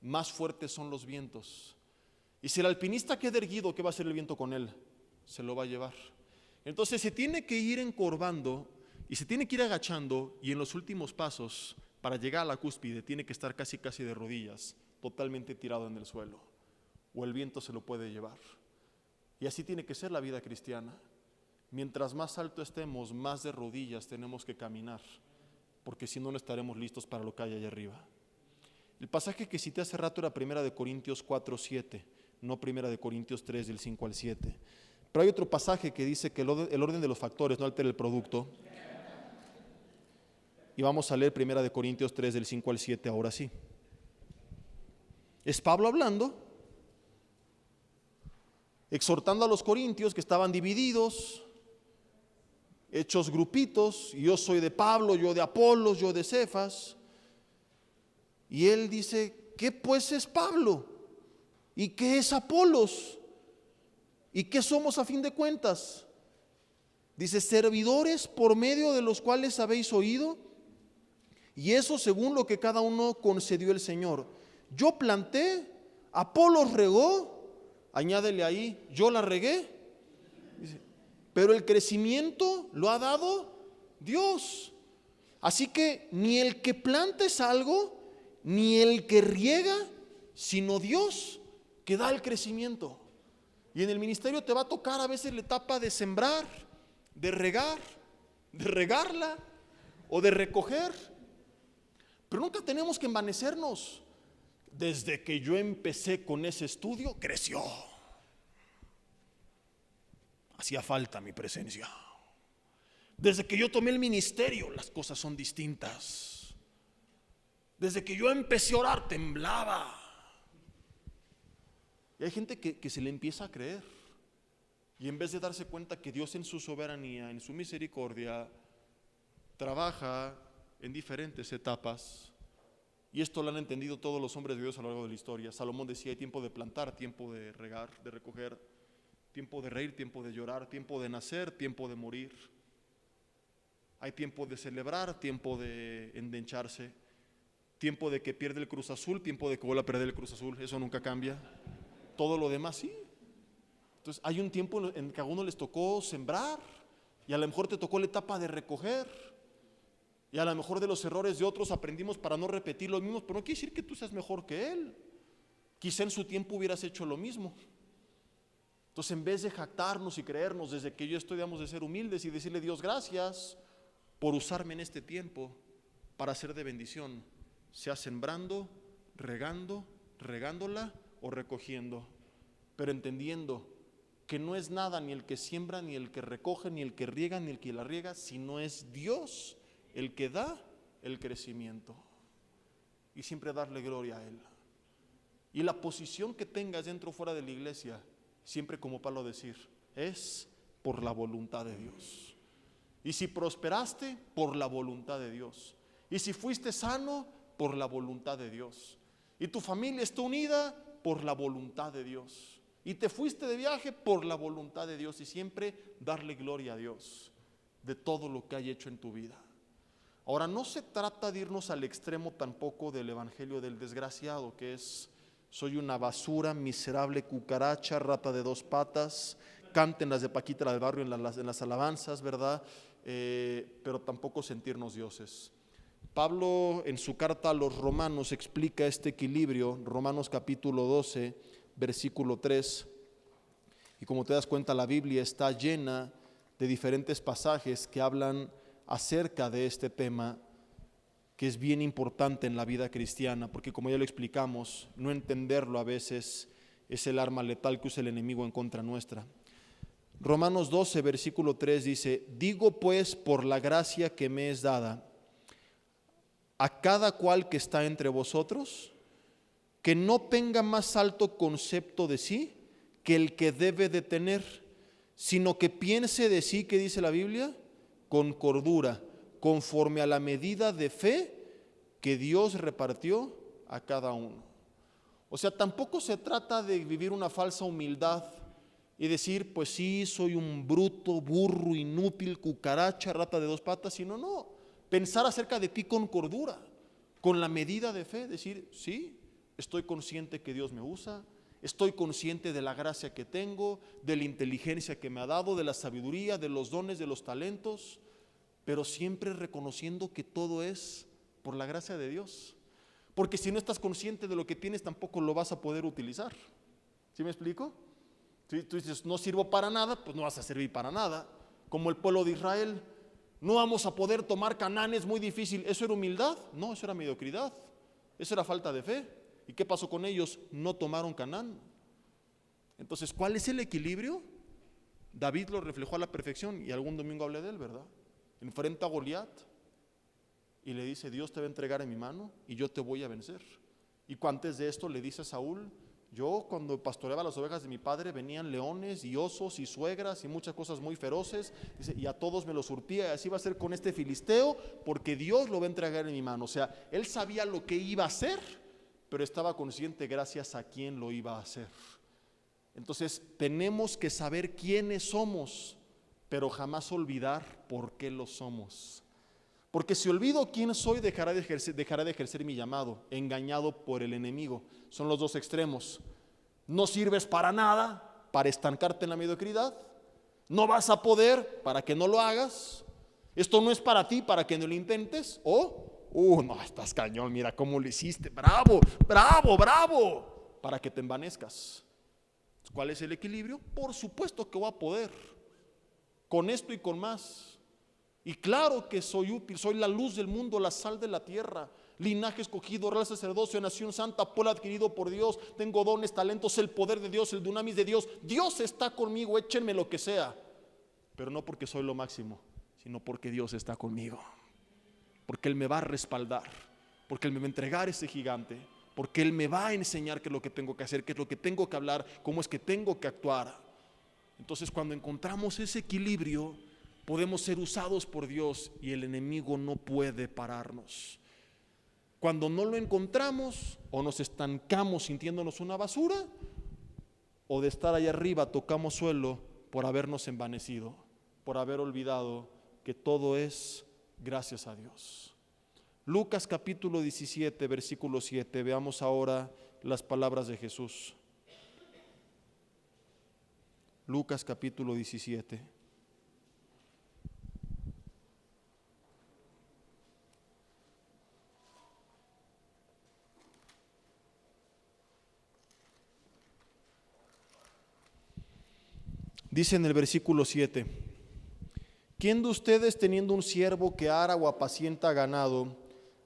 más fuertes son los vientos. Y si el alpinista queda erguido, ¿qué va a hacer el viento con él? Se lo va a llevar. Entonces se tiene que ir encorvando y se tiene que ir agachando, y en los últimos pasos, para llegar a la cúspide, tiene que estar casi de rodillas, totalmente tirado en el suelo, o el viento se lo puede llevar. Y así tiene que ser la vida cristiana. Mientras más alto estemos, más de rodillas tenemos que caminar, porque si no, no estaremos listos para lo que hay allá arriba. El pasaje que cité hace rato era 1 Corintios 4:7, no 1 Corintios 3 del 5 al 7. Pero hay otro pasaje que dice que el orden de los factores no altera el producto. Y vamos a leer 1 Corintios 3 del 5 al 7 ahora sí. Es Pablo hablando, exhortando a los corintios que estaban divididos, hechos grupitos, yo soy de Pablo, yo de Apolos, yo de Cefas. Y él dice, ¿qué pues es Pablo? ¿Y qué es Apolos? ¿Y qué somos a fin de cuentas? Dice, servidores por medio de los cuales habéis oído, y eso según lo que cada uno concedió el Señor. Yo planté, Apolos regó, añádele ahí, yo la regué. Dice, pero el crecimiento lo ha dado Dios. Así que ni el que planta es algo, ni el que riega, sino Dios que da el crecimiento. Y en el ministerio te va a tocar a veces la etapa de sembrar, de regar, de regarla o de recoger. Pero nunca tenemos que envanecernos. Desde que yo empecé con ese estudio, creció. Hacía falta mi presencia. Desde que yo tomé el ministerio, las cosas son distintas. Desde que yo empecé a orar, temblaba. Y hay gente que se le empieza a creer. Y en vez de darse cuenta que Dios en su soberanía, en su misericordia, trabaja en diferentes etapas. Y esto lo han entendido todos los hombres de Dios a lo largo de la historia. Salomón decía, hay tiempo de plantar, tiempo de regar, de recoger, tiempo de reír, tiempo de llorar, tiempo de nacer, tiempo de morir. Hay tiempo de celebrar, tiempo de endencharse, tiempo de que pierde el Cruz Azul, tiempo de que vuelva a perder el Cruz Azul. Eso nunca cambia. Todo lo demás sí. Entonces hay un tiempo en que a uno les tocó sembrar, y a lo mejor te tocó la etapa de recoger. Y a lo mejor de los errores de otros aprendimos para no repetir los mismos, pero no quiere decir que tú seas mejor que él. Quizá en su tiempo hubieras hecho lo mismo. Entonces, en vez de jactarnos y creernos desde que yo estoy, debemos de ser humildes y decirle, Dios, gracias por usarme en este tiempo para ser de bendición, sea sembrando, regando, regándola o recogiendo, pero entendiendo que no es nada ni el que siembra, ni el que recoge, ni el que riega, ni el que la riega, sino es Dios el que da el crecimiento. Y siempre darle gloria a Él. Y la posición que tengas dentro o fuera de la iglesia, siempre como Pablo decir, es por la voluntad de Dios. Y si prosperaste, por la voluntad de Dios. Y si fuiste sano, por la voluntad de Dios. Y tu familia está unida, por la voluntad de Dios. Y te fuiste de viaje, por la voluntad de Dios. Y siempre darle gloria a Dios de todo lo que haya hecho en tu vida. Ahora, no se trata de irnos al extremo tampoco del evangelio del desgraciado, que es: soy una basura, miserable cucaracha, rata de dos patas. Canten las de Paquita la del barrio en las alabanzas, ¿verdad? Pero tampoco sentirnos dioses. Pablo en su carta a los Romanos explica este equilibrio, Romanos capítulo 12, versículo 3. Y como te das cuenta, la Biblia está llena de diferentes pasajes que hablan acerca de este tema, que es bien importante en la vida cristiana, porque como ya lo explicamos, no entenderlo a veces es el arma letal que usa el enemigo en contra nuestra. Romanos 12, versículo 3 dice: digo pues por la gracia que me es dada a cada cual que está entre vosotros, que no tenga más alto concepto de sí que el que debe de tener, sino que piense de sí, ¿qué dice la Biblia? Con cordura, conforme a la medida de fe que Dios repartió a cada uno. O sea, tampoco se trata de vivir una falsa humildad y decir, pues sí, soy un bruto, burro, inútil, cucaracha, rata de dos patas, sino no, pensar acerca de ti con cordura, con la medida de fe, decir, sí, estoy consciente que Dios me usa, estoy consciente de la gracia que tengo, de la inteligencia que me ha dado, de la sabiduría, de los dones, de los talentos, pero siempre reconociendo que todo es por la gracia de Dios. Porque si no estás consciente de lo que tienes, tampoco lo vas a poder utilizar. ¿Sí me explico? Si tú dices, no sirvo para nada, pues no vas a servir para nada. Como el pueblo de Israel, no vamos a poder tomar Canaán, es muy difícil. ¿Eso era humildad? No, eso era mediocridad. Eso era falta de fe. ¿Y qué pasó con ellos? No tomaron Canaán. Entonces, ¿cuál es el equilibrio? David lo reflejó a la perfección y algún domingo hablé de él, ¿verdad? Enfrenta a Goliat y le dice, Dios te va a entregar en mi mano y yo te voy a vencer. Y antes de esto le dice a Saúl, yo cuando pastoreaba las ovejas de mi padre venían leones y osos y suegras y muchas cosas muy feroces, dice, y a todos me los surtía, y así va a ser con este filisteo porque Dios lo va a entregar en mi mano. O sea, él sabía lo que iba a hacer, pero estaba consciente gracias a quién lo iba a hacer. Entonces tenemos que saber quiénes somos, pero jamás olvidar por qué lo somos. Porque si olvido quién soy, dejaré de ejercer mi llamado, engañado por el enemigo. Son los dos extremos. No sirves para nada, para estancarte en la mediocridad. No vas a poder, para que no lo hagas. Esto no es para ti, para que no lo intentes. O, no, estás cañón, mira cómo lo hiciste. Bravo, bravo, bravo. Para que te envanezcas. ¿Cuál es el equilibrio? Por supuesto que voy a poder. Con esto y con más. Y claro que soy útil, soy la luz del mundo, la sal de la tierra, linaje escogido, real sacerdocio, nación santa, pueblo adquirido por Dios, tengo dones, talentos, el poder de Dios, el dunamis de Dios. Dios está conmigo, échenme lo que sea, pero no porque soy lo máximo, sino porque Dios está conmigo, porque Él me va a respaldar, porque Él me va a entregar ese gigante, porque Él me va a enseñar qué es lo que tengo que hacer, qué es lo que tengo que hablar, cómo es que tengo que actuar. Entonces, cuando encontramos ese equilibrio, podemos ser usados por Dios y el enemigo no puede pararnos. Cuando no lo encontramos, o nos estancamos sintiéndonos una basura, o de estar allá arriba tocamos suelo por habernos envanecido, por haber olvidado que todo es gracias a Dios. Lucas capítulo 17, versículo 7. Veamos ahora las palabras de Jesús. Lucas capítulo 17. Dice en el versículo 7, ¿quién de ustedes teniendo un siervo que ara o apacienta ganado,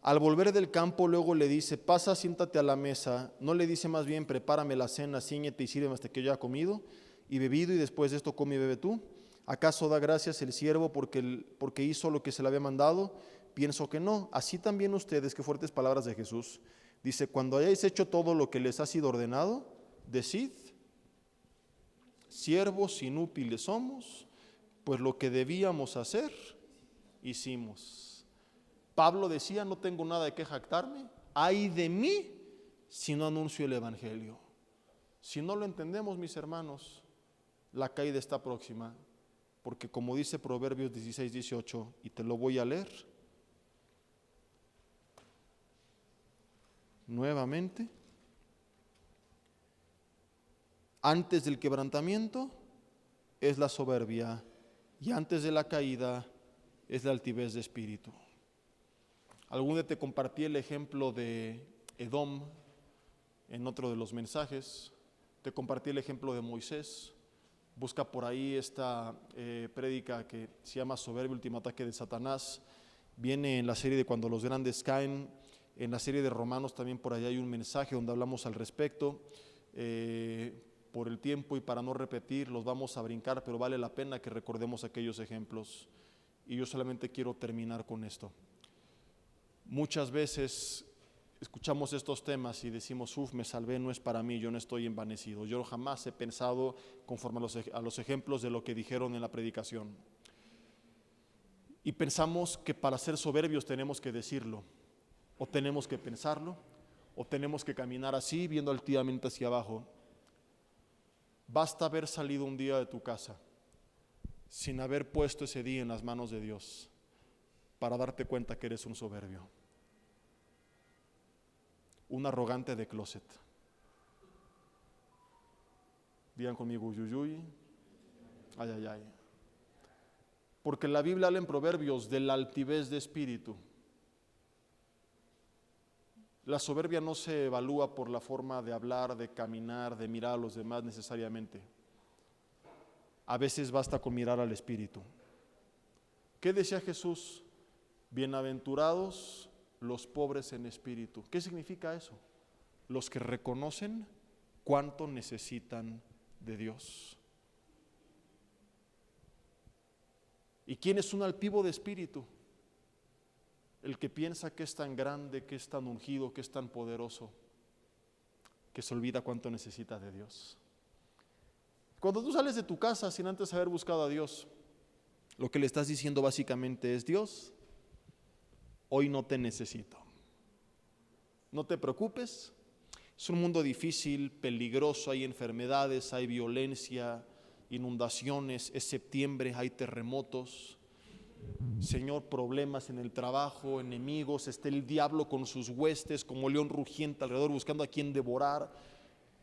al volver del campo luego le dice, pasa, siéntate a la mesa? ¿No le dice más bien, prepárame la cena, ciñete y sírveme hasta que yo haya comido? y bebido, y después de esto come y bebe tú? ¿Acaso da gracias el siervo porque hizo lo que se le había mandado? Pienso que no. Así también ustedes, qué fuertes palabras de Jesús. Dice, cuando hayáis hecho todo lo que les ha sido ordenado, decid, siervos inútiles somos, pues lo que debíamos hacer, hicimos. Pablo decía, no tengo nada de qué jactarme, ay de mí si no anuncio el evangelio. Si no lo entendemos, mis hermanos, la caída está próxima, porque como dice Proverbios 16:18, y te lo voy a leer nuevamente, antes del quebrantamiento es la soberbia, y antes de la caída es la altivez de espíritu. Algún día te compartí el ejemplo de Edom en otro de los mensajes, te compartí el ejemplo de Moisés. Busca por ahí esta prédica que se llama Soberbia, último ataque de Satanás. Viene en la serie de Cuando los grandes caen. En la serie de Romanos también por allá hay un mensaje donde hablamos al respecto. Por el tiempo y para no repetir, los vamos a brincar, pero vale la pena que recordemos aquellos ejemplos. Y yo solamente quiero terminar con esto. Muchas veces escuchamos estos temas y decimos, me salvé, no es para mí, yo no estoy envanecido. Yo jamás he pensado conforme a los ejemplos de lo que dijeron en la predicación. Y pensamos que para ser soberbios tenemos que decirlo, o tenemos que pensarlo, o tenemos que caminar así, viendo altivamente hacia abajo. Basta haber salido un día de tu casa sin haber puesto ese día en las manos de Dios para darte cuenta que eres un soberbio, un arrogante de closet. Digan conmigo, uyuyuy, ay, ay, ay. Porque la Biblia habla en Proverbios de la altivez de espíritu. La soberbia no se evalúa por la forma de hablar, de caminar, de mirar a los demás necesariamente. A veces basta con mirar al espíritu. ¿Qué decía Jesús? Bienaventurados los pobres en espíritu. ¿Qué significa eso? Los que reconocen cuánto necesitan de Dios. ¿Y quién es un altivo de espíritu? El que piensa que es tan grande, que es tan ungido, que es tan poderoso, que se olvida cuánto necesita de Dios. Cuando tú sales de tu casa sin antes haber buscado a Dios, lo que le estás diciendo básicamente es, Dios, hoy no te necesito. No te preocupes, es un mundo difícil, peligroso, hay enfermedades, hay violencia, inundaciones, es septiembre, hay terremotos. Señor, problemas en el trabajo, enemigos, está el diablo con sus huestes como león rugiente alrededor buscando a quien devorar.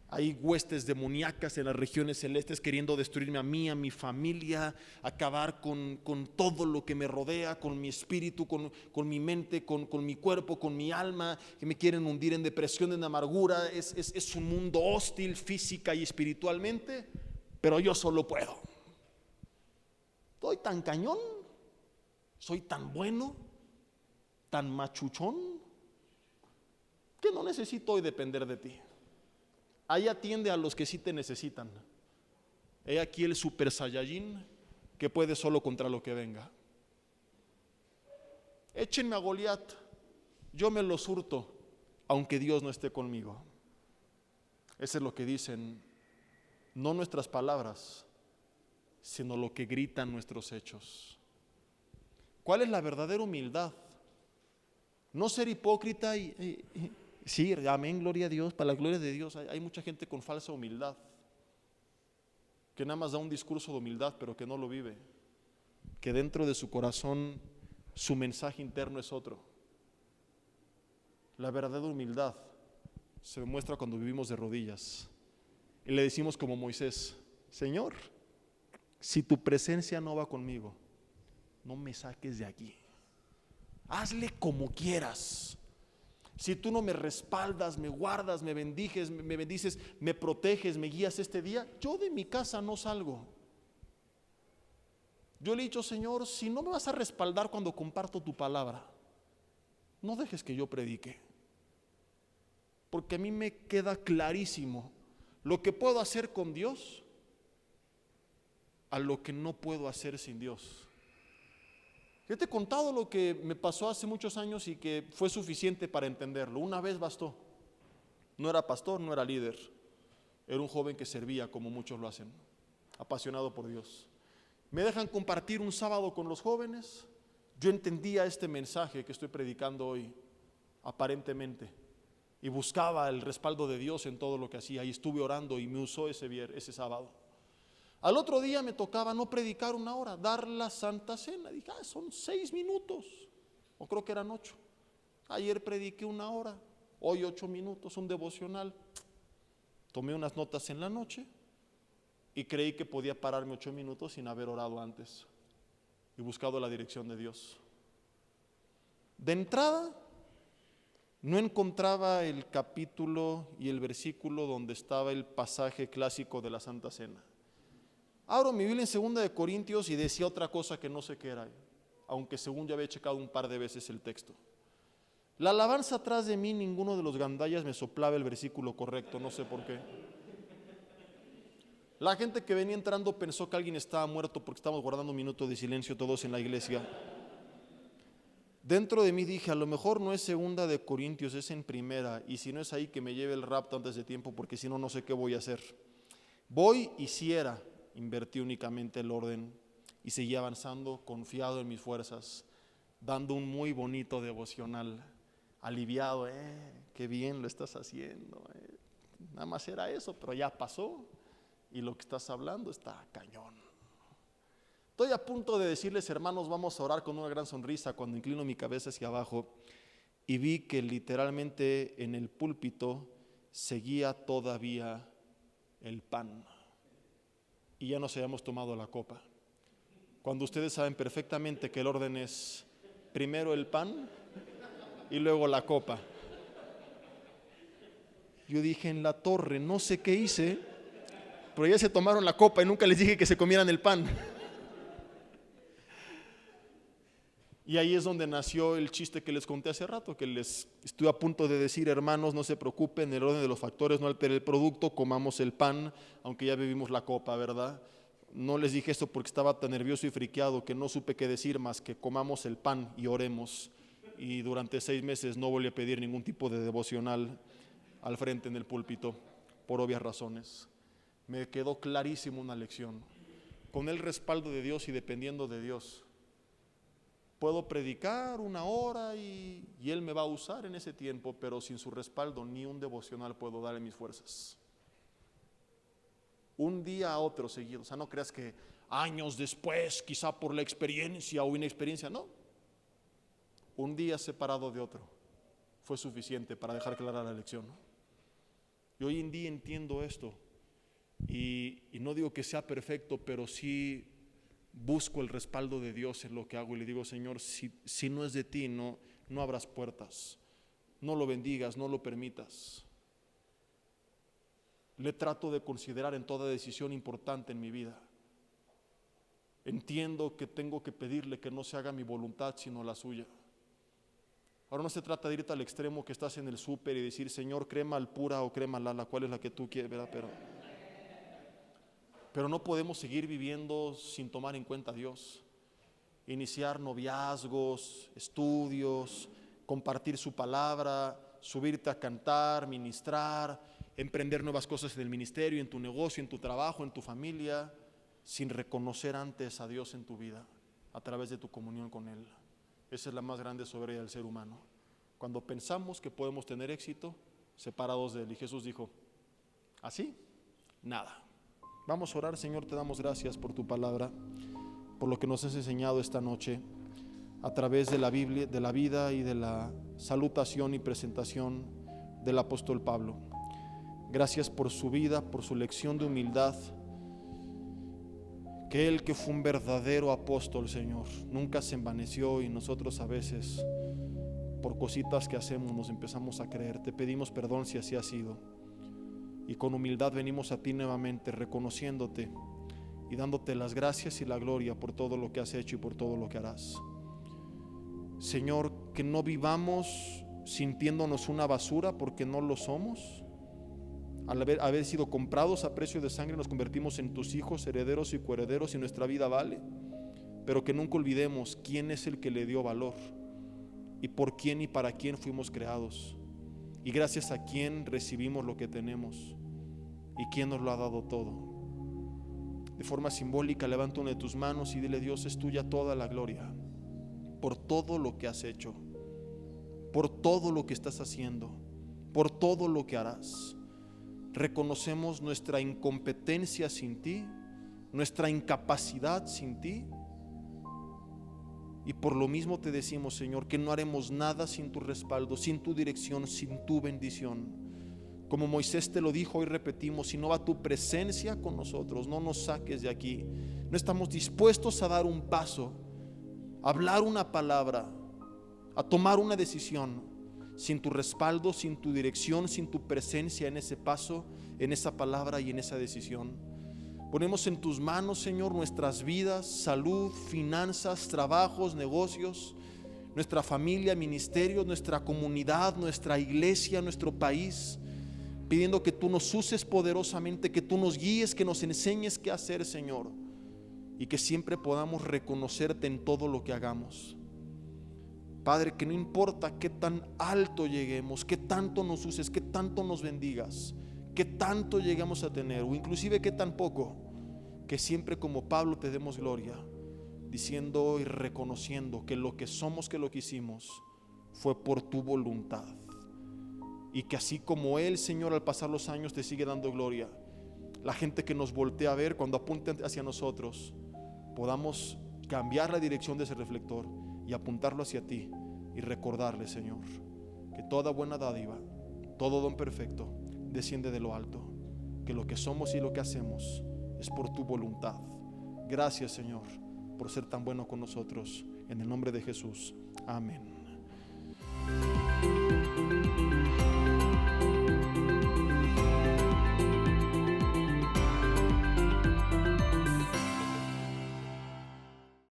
Hay huestes demoníacas en las regiones celestes queriendo destruirme a mí, a mi familia, acabar con todo lo que me rodea, con mi espíritu, con mi mente, con mi cuerpo, con mi alma, que me quieren hundir en depresión, en amargura. Es un mundo hostil física y espiritualmente, pero yo solo puedo. Estoy tan cañón, soy tan bueno, tan machuchón, que no necesito hoy depender de ti. Ahí atiende a los que sí te necesitan. He aquí el super saiyajin que puede solo contra lo que venga. Échenme a Goliat, yo me lo surto, aunque Dios no esté conmigo. Eso es lo que dicen, no nuestras palabras, sino lo que gritan nuestros hechos. ¿Cuál es la verdadera humildad? No ser hipócrita sí, amén, gloria a Dios, para la gloria de Dios. Hay mucha gente con falsa humildad, que nada más da un discurso de humildad, pero que no lo vive, que dentro de su corazón su mensaje interno es otro. La verdadera humildad se demuestra cuando vivimos de rodillas y le decimos como Moisés, Señor, si tu presencia no va conmigo, no me saques de aquí. Hazle como quieras. Si tú no me respaldas, me guardas, me bendices, me proteges, me guías este día, yo de mi casa no salgo. Yo le he dicho, Señor, si no me vas a respaldar cuando comparto tu palabra, no dejes que yo predique. Porque a mí me queda clarísimo lo que puedo hacer con Dios a lo que no puedo hacer sin Dios. Yo te he contado lo que me pasó hace muchos años y que fue suficiente para entenderlo. Una vez bastó. No era pastor, no era líder. Era un joven que servía como muchos lo hacen, apasionado por Dios. Me dejan compartir un sábado con los jóvenes. Yo entendía este mensaje que estoy predicando hoy, aparentemente, y buscaba el respaldo de Dios en todo lo que hacía, y estuve orando y me usó ese sábado. Al otro día me tocaba no predicar una hora, dar la Santa Cena. Dije, son 6 minutos, o creo que eran 8. Ayer prediqué 1 hora, hoy 8 minutos, un devocional. Tomé unas notas en la noche y creí que podía pararme 8 minutos sin haber orado antes y buscado la dirección de Dios. De entrada, no encontraba el capítulo y el versículo donde estaba el pasaje clásico de la Santa Cena. Abro mi Biblia en 2 Corintios y decía otra cosa que no sé qué era, aunque según ya había checado un par de veces el texto. La alabanza atrás de mí, ninguno de los gandallas me soplaba el versículo correcto, no sé por qué. La gente que venía entrando pensó que alguien estaba muerto porque estábamos guardando un minuto de silencio todos en la iglesia. Dentro de mí dije, a lo mejor no es 2 Corintios, es en primera, y si no es ahí que me lleve el rapto antes de tiempo, porque si no, no sé qué voy a hacer. Voy y si era, invertí únicamente el orden y seguí avanzando confiado en mis fuerzas, dando un muy bonito devocional, aliviado, qué bien lo estás haciendo, nada más era eso, pero ya pasó y lo que estás hablando está cañón. Estoy a punto de decirles, hermanos, vamos a orar con una gran sonrisa, cuando inclino mi cabeza hacia abajo y vi que literalmente en el púlpito seguía todavía el pan y ya nos habíamos tomado la copa, cuando ustedes saben perfectamente que el orden es primero el pan y luego la copa. Yo dije, en la torre, no sé qué hice, pero ya se tomaron la copa y nunca les dije que se comieran el pan. Y ahí es donde nació el chiste que les conté hace rato, que les estuve a punto de decir, hermanos, no se preocupen, el orden de los factores no altere el producto, comamos el pan, aunque ya bebimos la copa, ¿verdad? No les dije esto porque estaba tan nervioso y friqueado que no supe qué decir más que comamos el pan y oremos. Y durante 6 meses no volví a pedir ningún tipo de devocional al frente en el púlpito, por obvias razones. Me quedó clarísimo una lección. Con el respaldo de Dios y dependiendo de Dios, puedo predicar 1 hora y Él me va a usar en ese tiempo, pero sin su respaldo ni un devocional puedo dar en mis fuerzas. Un día a otro seguido, o sea, no creas que años después, quizá por la experiencia o inexperiencia, no. Un día separado de otro fue suficiente para dejar clara la lección. Y hoy en día entiendo esto y no digo que sea perfecto, pero sí busco el respaldo de Dios en lo que hago y le digo, Señor, si no es de ti, no abras puertas, no lo bendigas, no lo permitas. Le trato de considerar en toda decisión importante en mi vida. Entiendo que tengo que pedirle que no se haga mi voluntad sino la suya. Ahora no se trata de irte al extremo que estás en el súper y decir, Señor, crema al pura o crema Lala, ¿cuál es la que tú quieres? ¿Verdad? Pero no podemos seguir viviendo sin tomar en cuenta a Dios. Iniciar noviazgos, estudios, compartir su palabra, subirte a cantar, ministrar, emprender nuevas cosas en el ministerio, en tu negocio, en tu trabajo, en tu familia, sin reconocer antes a Dios en tu vida, a través de tu comunión con Él. Esa es la más grande soberbia del ser humano. Cuando pensamos que podemos tener éxito, separados de Él. Y Jesús dijo, ¿así? Nada. Vamos a orar. Señor, te damos gracias por tu palabra, por lo que nos has enseñado esta noche a través de la Biblia, de la vida y de la salutación y presentación del apóstol Pablo. Gracias por su vida, por su lección de humildad, que él, que fue un verdadero apóstol, Señor, nunca se envaneció, y nosotros a veces por cositas que hacemos nos empezamos a creer. Te pedimos perdón si así ha sido, y con humildad venimos a ti nuevamente, reconociéndote y dándote las gracias y la gloria por todo lo que has hecho y por todo lo que harás. Señor, que no vivamos sintiéndonos una basura, porque no lo somos. Al haber sido comprados a precio de sangre, nos convertimos en tus hijos, herederos y coherederos, y nuestra vida vale. Pero que nunca olvidemos quién es el que le dio valor, y por quién y para quién fuimos creados, y gracias a quién recibimos lo que tenemos, y quién nos lo ha dado todo. De forma simbólica, levanta una de tus manos y dile: Dios, es tuya toda la gloria, por todo lo que has hecho, por todo lo que estás haciendo, por todo lo que harás. Reconocemos nuestra incompetencia sin ti, nuestra incapacidad sin ti, y por lo mismo te decimos, Señor, que no haremos nada sin tu respaldo, sin tu dirección, sin tu bendición. Como Moisés te lo dijo, hoy repetimos: si no va tu presencia con nosotros, no nos saques de aquí. No estamos dispuestos a dar un paso, a hablar una palabra, a tomar una decisión sin tu respaldo, sin tu dirección, sin tu presencia en ese paso, en esa palabra y en esa decisión. Ponemos en tus manos, Señor, nuestras vidas, salud, finanzas, trabajos, negocios, nuestra familia, ministerios, nuestra comunidad, nuestra iglesia, nuestro país, pidiendo que tú nos uses poderosamente, que tú nos guíes, que nos enseñes qué hacer, Señor, y que siempre podamos reconocerte en todo lo que hagamos. Padre, que no importa qué tan alto lleguemos, qué tanto nos uses, qué tanto nos bendigas, qué tanto lleguemos a tener, o inclusive qué tan poco, que siempre como Pablo te demos gloria, diciendo y reconociendo que lo que somos, que lo que hicimos, fue por tu voluntad. Y que así como Él, Señor, al pasar los años te sigue dando gloria, la gente que nos voltea a ver, cuando apunte hacia nosotros, podamos cambiar la dirección de ese reflector y apuntarlo hacia ti y recordarle, Señor, que toda buena dádiva, todo don perfecto desciende de lo alto, que lo que somos y lo que hacemos es por tu voluntad. Gracias, Señor, por ser tan bueno con nosotros. En el nombre de Jesús, amén.